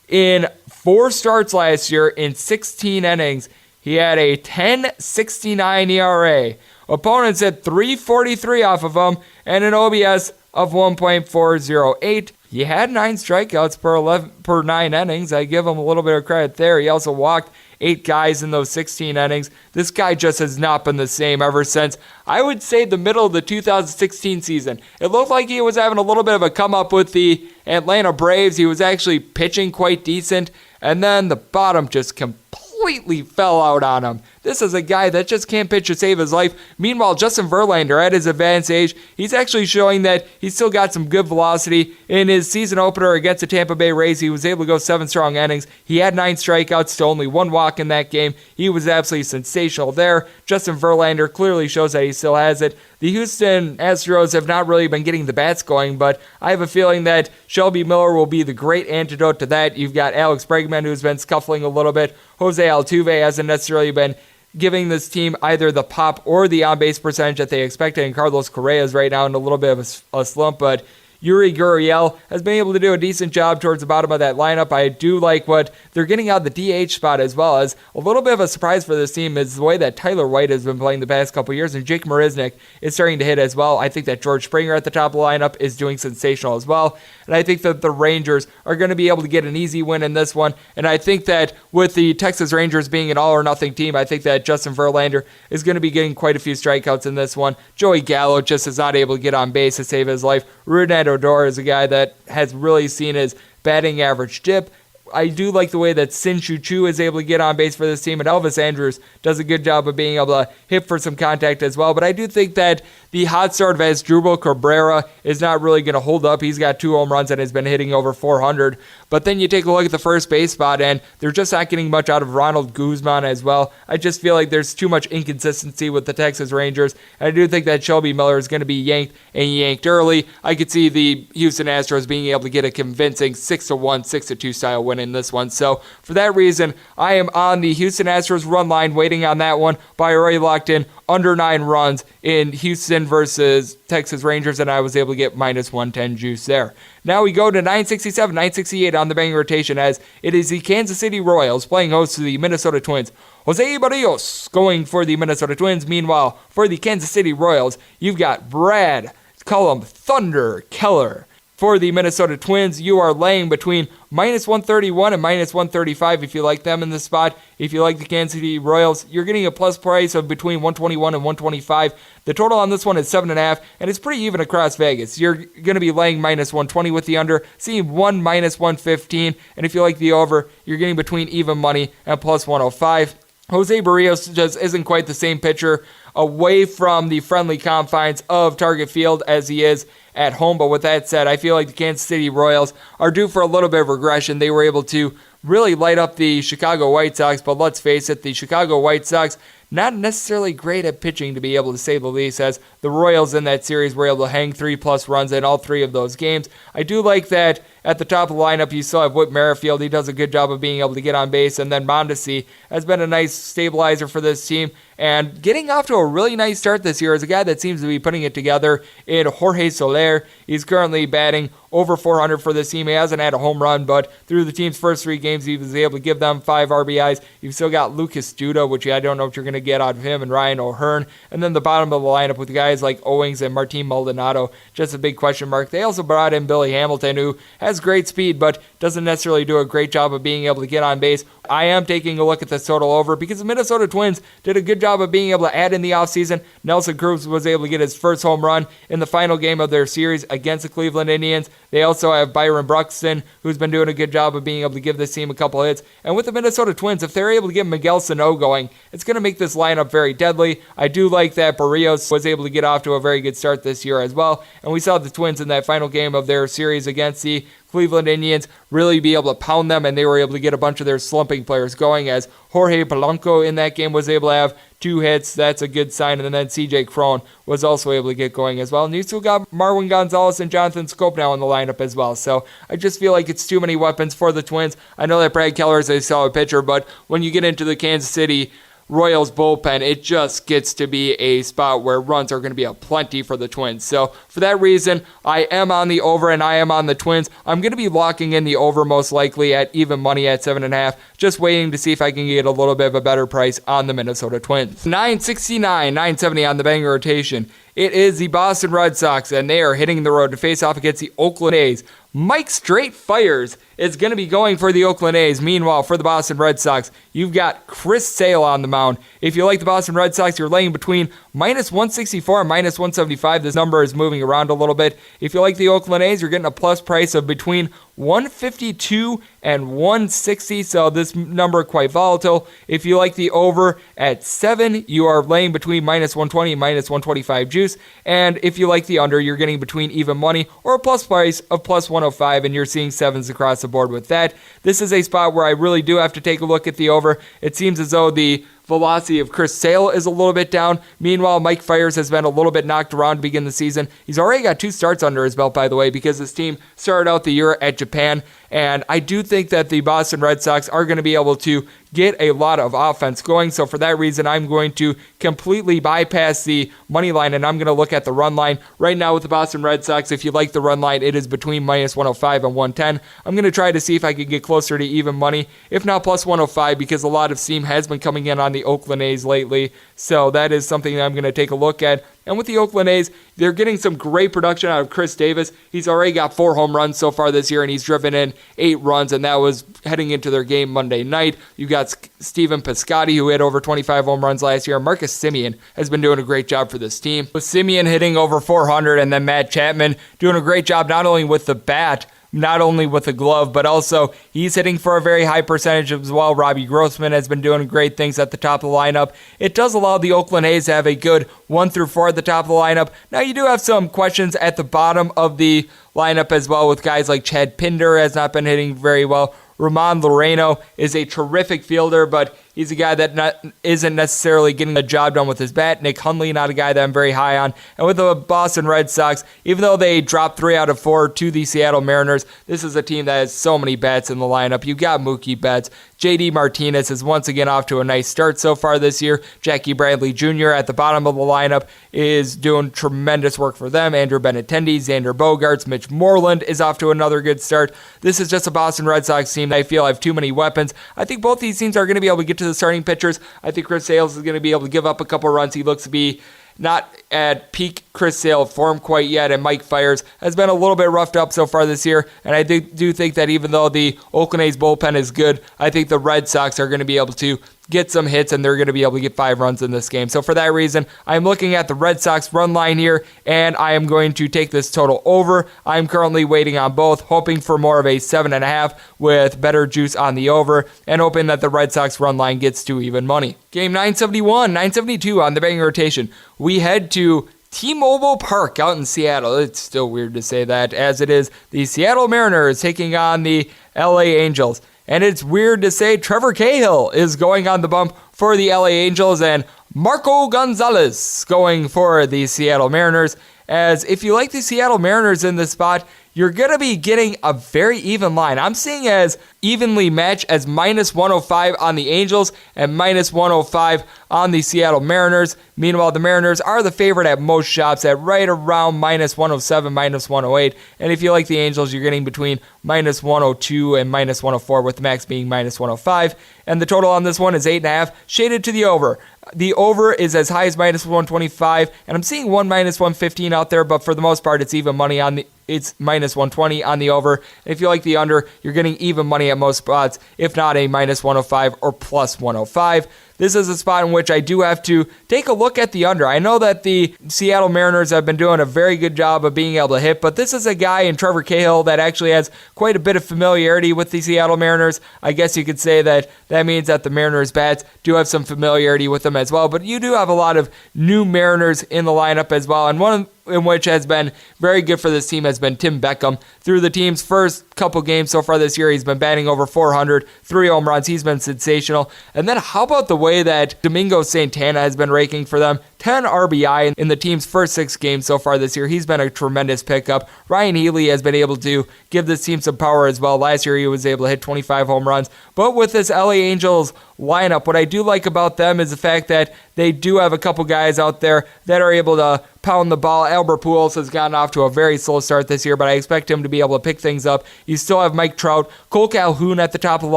In 4 starts last year, in 16 innings, he had a 10.69 ERA. Opponents had 3.43 off of him and an OPS of 1.408. He had 9 strikeouts per 9 innings. I give him a little bit of credit there. He also walked 8 guys in those 16 innings. This guy just has not been the same ever since, I would say, the middle of the 2016 season. It looked like he was having a little bit of a come up with the Atlanta Braves. He was actually pitching quite decent, and then the bottom just completely fell out on him. This is a guy that just can't pitch to save his life. Meanwhile, Justin Verlander, at his advanced age, he's actually showing that he's still got some good velocity. In his season opener against the Tampa Bay Rays, he was able to go 7 strong innings. He had 9 strikeouts to only 1 walk in that game. He was absolutely sensational there. Justin Verlander clearly shows that he still has it. The Houston Astros have not really been getting the bats going, but I have a feeling that Shelby Miller will be the great antidote to that. You've got Alex Bregman, who's been scuffling a little bit. Jose Altuve hasn't necessarily been giving this team either the pop or the on-base percentage that they expected, and Carlos Correa is right now in a little bit of a slump, but Yuri Gurriel has been able to do a decent job towards the bottom of that lineup. I do like what they're getting out of the DH spot, as well as a little bit of a surprise for this team is the way that Tyler White has been playing the past couple years, and Jake Marisnick is starting to hit as well. I think that George Springer at the top of the lineup is doing sensational as well, and I think that the Rangers are going to be able to get an easy win in this one, and I think that with the Texas Rangers being an all-or-nothing team, I think that Justin Verlander is going to be getting quite a few strikeouts in this one. Joey Gallo just is not able to get on base to save his life. Rougned Odor is a guy that has really seen his batting average dip. I do like the way that Shin-Soo Choo is able to get on base for this team, and Elvis Andrus does a good job of being able to hit for some contact as well. But I do think that the hot start of Asdrubal Cabrera is not really going to hold up. He's got 2 home runs and has been hitting over 400. But then you take a look at the first base spot, and they're just not getting much out of Ronald Guzman as well. I just feel like there's too much inconsistency with the Texas Rangers. And I do think that Shelby Miller is going to be yanked, and yanked early. I could see the Houston Astros being able to get a convincing 6-1, 6-2 style win in this one. So for that reason, I am on the Houston Astros run line, waiting on that one. But I already locked in under 9 runs in Houston versus Texas Rangers, and I was able to get minus 110 juice there. Now we go to 967, 968 on the betting rotation, as it is the Kansas City Royals playing host to the Minnesota Twins. Jose Barrios going for the Minnesota Twins. Meanwhile, for the Kansas City Royals, you've got Brad Cullum Thunder Keller. For the Minnesota Twins, you are laying between minus 131 and minus 135 if you like them in this spot. If you like the Kansas City Royals, you're getting a plus price of between 121 and 125. The total on this one is 7.5, and it's pretty even across Vegas. You're going to be laying minus 120 with the under, seeing 1 minus 115, and if you like the over, you're getting between even money and plus 105. Jose Barrios just isn't quite the same pitcher away from the friendly confines of Target Field as he is at home. But with that said, I feel like the Kansas City Royals are due for a little bit of regression. They were able to really light up the Chicago White Sox, but let's face it, the Chicago White Sox not necessarily great at pitching, to be able to say the least, as the Royals in that series were able to hang 3+ runs in all 3 of those games. I do like that at the top of the lineup, you still have Whit Merrifield. He does a good job of being able to get on base, and then Mondesi has been a nice stabilizer for this team, and getting off to a really nice start this year is a guy that seems to be putting it together in Jorge Soler. He's currently batting over 400 for this team. He hasn't had a home run, but through the team's first 3 games, he was able to give them 5 RBIs. You've still got Lucas Duda, which I don't know what you're going to get out of him, and Ryan O'Hearn. And then the bottom of the lineup with guys like Owings and Martin Maldonado, just a big question mark. They also brought in Billy Hamilton, who has great speed, but doesn't necessarily do a great job of being able to get on base. I am taking a look at this total over because the Minnesota Twins did a good job of being able to add in the offseason. Nelson Cruz was able to get his first home run in the final game of their series against the Cleveland Indians. They also have Byron Buxton, who's been doing a good job of being able to give this team a couple hits. And with the Minnesota Twins, if they're able to get Miguel Sano going, it's going to make this lineup very deadly. I do like that Barrios was able to get off to a very good start this year as well. And we saw the Twins in that final game of their series against the Cleveland Indians really be able to pound them, and they were able to get a bunch of their slumping players going, as Jorge Polanco in that game was able to have 2 hits. That's a good sign. And then CJ Cron was also able to get going as well. And you still got Marwin Gonzalez and Jonathan Scope now in the lineup as well. So I just feel like it's too many weapons for the Twins. I know that Brad Keller is a solid pitcher, but when you get into the Kansas City Royals bullpen, it just gets to be a spot where runs are going to be aplenty for the Twins. So for that reason, I am on the over and I am on the Twins. I'm going to be locking in the over most likely at even money at 7.5. Just waiting to see if I can get a little bit of a better price on the Minnesota Twins. 969, 970 on the betting rotation. It is the Boston Red Sox, and they are hitting the road to face off against the Oakland A's. Mike Straight Fires is going to be going for the Oakland A's. Meanwhile, for the Boston Red Sox, you've got Chris Sale on the mound. If you like the Boston Red Sox, you're laying between minus 164 and minus 175. This number is moving around a little bit. If you like the Oakland A's, you're getting a plus price of between 152 and 160, so this number quite volatile. If you like the over at 7, you are laying between minus 120 and minus 125 juice. And if you like the under, you're getting between even money or a plus price of plus 105, and you're seeing 7s across the board with that. This is a spot where I really do have to take a look at the over. It seems as though the velocity of Chris Sale is a little bit down. Meanwhile, Mike Fiers has been a little bit knocked around to begin the season. He's already got 2 starts under his belt, by the way, because his team started out the year at Japan. And I do think that the Boston Red Sox are going to be able to get a lot of offense going. So for that reason, I'm going to completely bypass the money line, and I'm going to look at the run line. Right now with the Boston Red Sox, if you like the run line, it is between minus 105 and 110. I'm going to try to see if I can get closer to even money, if not plus 105, because a lot of steam has been coming in on the Oakland A's lately. So that is something that I'm going to take a look at. And with the Oakland A's, they're getting some great production out of Chris Davis. He's already got 4 home runs so far this year, and he's driven in 8 runs, and that was heading into their game Monday night. You got Steven Piscotty, who hit over 25 home runs last year. Marcus Semien has been doing a great job for this team, with Semien hitting over 400, and then Matt Chapman doing a great job not only with the bat, not only with the glove, but also he's hitting for a very high percentage as well. Robbie Grossman has been doing great things at the top of the lineup. It does allow the Oakland A's to have a good 1 through 4 at the top of the lineup. Now, you do have some questions at the bottom of the lineup as well, with guys like Chad Pinder has not been hitting very well. Ramon Laureano is a terrific fielder, but he's a guy that isn't necessarily getting the job done with his bat. Nick Hundley, not a guy that I'm very high on. And with the Boston Red Sox, even though they dropped 3 out of 4 to the Seattle Mariners, this is a team that has so many bats in the lineup. You've got Mookie Betts. J.D. Martinez is once again off to a nice start so far this year. Jackie Bradley Jr. at the bottom of the lineup is doing tremendous work for them. Andrew Benintendi, Xander Bogaerts, Mitch Moreland is off to another good start. This is just a Boston Red Sox team that I feel have too many weapons. I think both these teams are going to be able to get to the starting pitchers. I think Chris Sales is going to be able to give up a couple runs. He looks to be not at peak Chris Sale form quite yet, and Mike Fiers has been a little bit roughed up so far this year, and I do think that even though the Oakland A's bullpen is good, I think the Red Sox are going to be able to get some hits, and they're going to be able to get 5 runs in this game. So for that reason, I'm looking at the Red Sox run line here, and I am going to take this total over. I'm currently waiting on both, hoping for more of a 7.5 with better juice on the over, and hoping that the Red Sox run line gets to even money. Game 971, 972 on the betting rotation. We head to T-Mobile Park out in Seattle. It's still weird to say that, as it is the Seattle Mariners taking on the LA Angels. And it's weird to say Trevor Cahill is going on the bump for the LA Angels and Marco Gonzalez going for the Seattle Mariners. As if you like the Seattle Mariners in this spot, you're going to be getting a very even line. I'm seeing as evenly matched as minus 105 on the Angels and minus 105 on the Seattle Mariners. Meanwhile, the Mariners are the favorite at most shops at right around minus 107, minus 108. And if you like the Angels, you're getting between minus 102 and minus 104, with the max being minus 105. And the total on this one is 8.5, shaded to the over. The over is as high as minus 125, and I'm seeing one minus 115 out there, but for the most part, it's even money on it's minus 120 on the over. And if you like the under, you're getting even money at most spots, if not a minus 105 or plus 105. This is a spot in which I do have to take a look at the under. I know that the Seattle Mariners have been doing a very good job of being able to hit, but this is a guy in Trevor Cahill that actually has quite a bit of familiarity with the Seattle Mariners. I guess you could say that means that the Mariners bats do have some familiarity with them as well, but you do have a lot of new Mariners in the lineup as well, and one in which has been very good for this team has been Tim Beckham. Through the team's first couple games so far this year, he's been batting over 400, 3 home runs. He's been sensational. And then how about the way that Domingo Santana has been raking for them? 10 RBI in the team's first 6 games so far this year. He's been a tremendous pickup. Ryan Healy has been able to give this team some power as well. Last year he was able to hit 25 home runs. But with this LA Angels lineup. What I do like about them is the fact that they do have a couple guys out there that are able to pound the ball. Albert Pujols has gotten off to a very slow start this year, but I expect him to be able to pick things up. You still have Mike Trout. Cole Calhoun at the top of the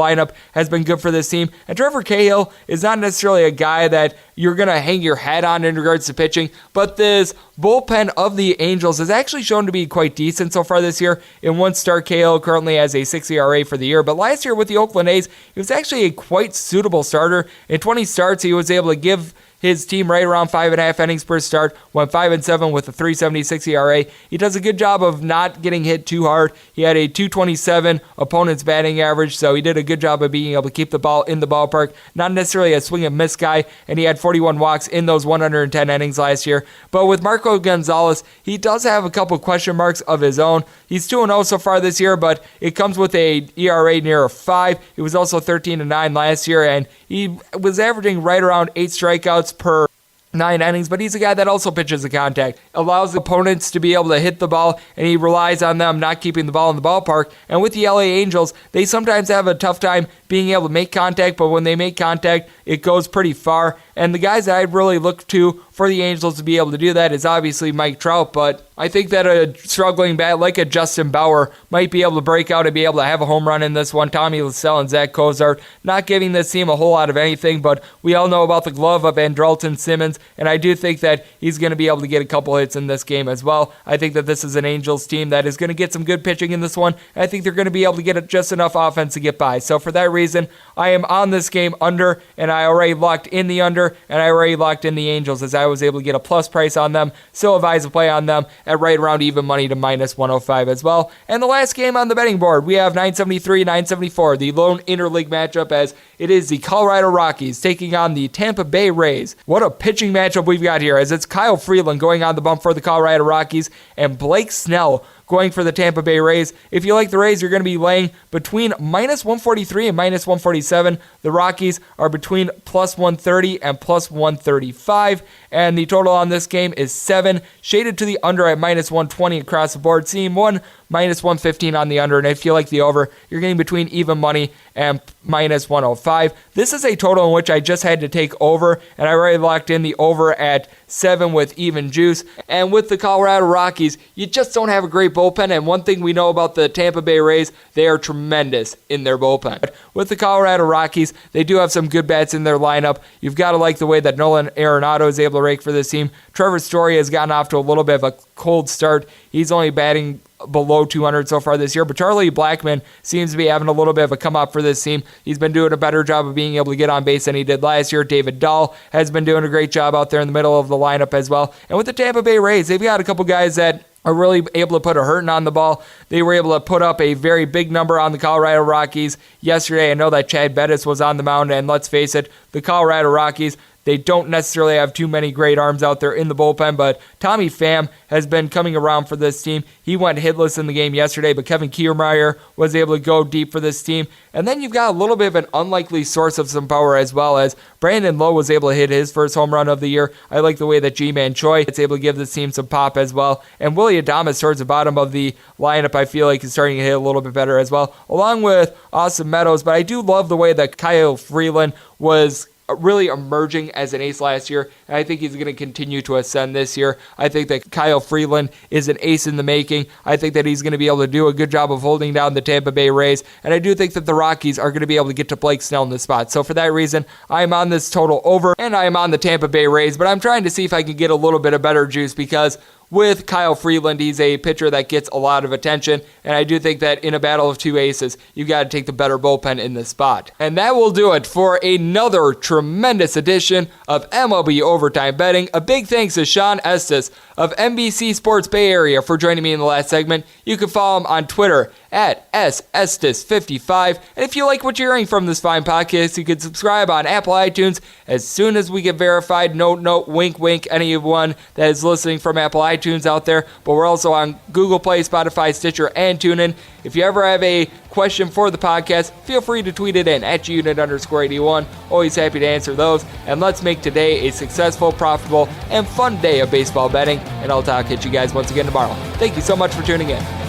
lineup has been good for this team. And Trevor Cahill is not necessarily a guy that you're going to hang your hat on in regards to pitching, but this bullpen of the Angels has actually shown to be quite decent so far this year. In one start, Cahill currently has a 6 ERA for the year, but last year with the Oakland A's, he was actually a quite suitable starter. In 20 starts, he was able to give his team right around 5.5 innings per start, went 5-7 with a 3.76 ERA. He does a good job of not getting hit too hard. He had a 227 opponent's batting average, so he did a good job of being able to keep the ball in the ballpark. Not necessarily a swing and miss guy, and he had 41 walks in those 110 innings last year. But with Marco Gonzalez, he does have a couple question marks of his own. He's 2-0 so far this year, but it comes with a ERA near a 5. He was also 13-9 last year, and he was averaging right around 8 strikeouts per 9 innings, but he's a guy that also pitches the contact, allows the opponents to be able to hit the ball, and he relies on them not keeping the ball in the ballpark. And with the LA Angels, they sometimes have a tough time being able to make contact, but when they make contact, it goes pretty far. And the guys that I'd really look to for the Angels to be able to do that is obviously Mike Trout, but I think that a struggling bat like a Justin Bauer might be able to break out and be able to have a home run in this one. Tommy Lassell and Zach Cozart not giving this team a whole lot of anything, but we all know about the glove of Andrelton Simmons, and I do think that he's going to be able to get a couple hits in this game as well. I think that this is an Angels team that is going to get some good pitching in this one, and I think they're going to be able to get just enough offense to get by. So for that reason, I am on this game under, and I already locked in the under, and I already locked in the Angels as I was able to get a plus price on them. Still advise to play on them at right around even money to minus 105 as well. And the last game on the betting board, we have 973, 974, the lone interleague matchup, as it is the Colorado Rockies taking on the Tampa Bay Rays. What a pitching matchup we've got here, as it's Kyle Freeland going on the bump for the Colorado Rockies and Blake Snell going for the Tampa Bay Rays. If you like the Rays, you're going to be laying between minus 143 and minus 147. The Rockies are between plus 130 and plus 135. And the total on this game is 7, shaded to the under at minus 120 across the board. Seeing one minus 115 on the under. And if you like the over, you're getting between even money and minus 105. This is a total in which I just had to take over, and I already locked in the over at 7 with even juice. And with the Colorado Rockies, you just don't have a great bullpen, and one thing we know about the Tampa Bay Rays, they are tremendous in their bullpen. With the Colorado Rockies, they do have some good bats in their lineup. You've got to like the way that Nolan Arenado is able to rake for this team. Trevor Story has gotten off to a little bit of a cold start. He's only batting below 200 so far this year, but Charlie Blackmon seems to be having a little bit of a come up for this team. He's been doing a better job of being able to get on base than he did last year. David Dahl has been doing a great job out there in the middle of the lineup as well. And with the Tampa Bay Rays, they've got a couple guys that are really able to put a hurting on the ball. They were able to put up a very big number on the Colorado Rockies yesterday. I know that Chad Bettis was on the mound, and let's face it, the Colorado Rockies, they don't necessarily have too many great arms out there in the bullpen, but Tommy Pham has been coming around for this team. He went hitless in the game yesterday, but Kevin Kiermaier was able to go deep for this team. And then you've got a little bit of an unlikely source of some power as well, as Brandon Lowe was able to hit his first home run of the year. I like the way that G-Man Choi is able to give this team some pop as well. And Willie Adames towards the bottom of the lineup, I feel like is starting to hit a little bit better as well, along with Austin Meadows. But I do love the way that Kyle Freeland was really emerging as an ace last year, and I think he's going to continue to ascend this year. I think that Kyle Freeland is an ace in the making. I think that he's going to be able to do a good job of holding down the Tampa Bay Rays, and I do think that the Rockies are going to be able to get to Blake Snell in this spot. So for that reason, I'm on this total over, and I'm on the Tampa Bay Rays, but I'm trying to see if I can get a little bit of better juice, because with Kyle Freeland, he's a pitcher that gets a lot of attention, and I do think that in a battle of two aces, you've got to take the better bullpen in this spot. And that will do it for another tremendous edition of MLB Overtime Betting. A big thanks to Shawn Estes of NBC Sports Bay Area for joining me in the last segment. You can follow him on Twitter at @SEstes55. And if you like what you're hearing from this fine podcast, you can subscribe on Apple iTunes as soon as we get verified. Note, wink, wink, anyone that is listening from Apple iTunes out there. But we're also on Google Play, Spotify, Stitcher, and TuneIn. If you ever have a question for the podcast, feel free to tweet it in at @unit_81. Always happy to answer those. And let's make today a successful, profitable, and fun day of baseball betting. And I'll talk at you guys once again tomorrow. Thank you so much for tuning in.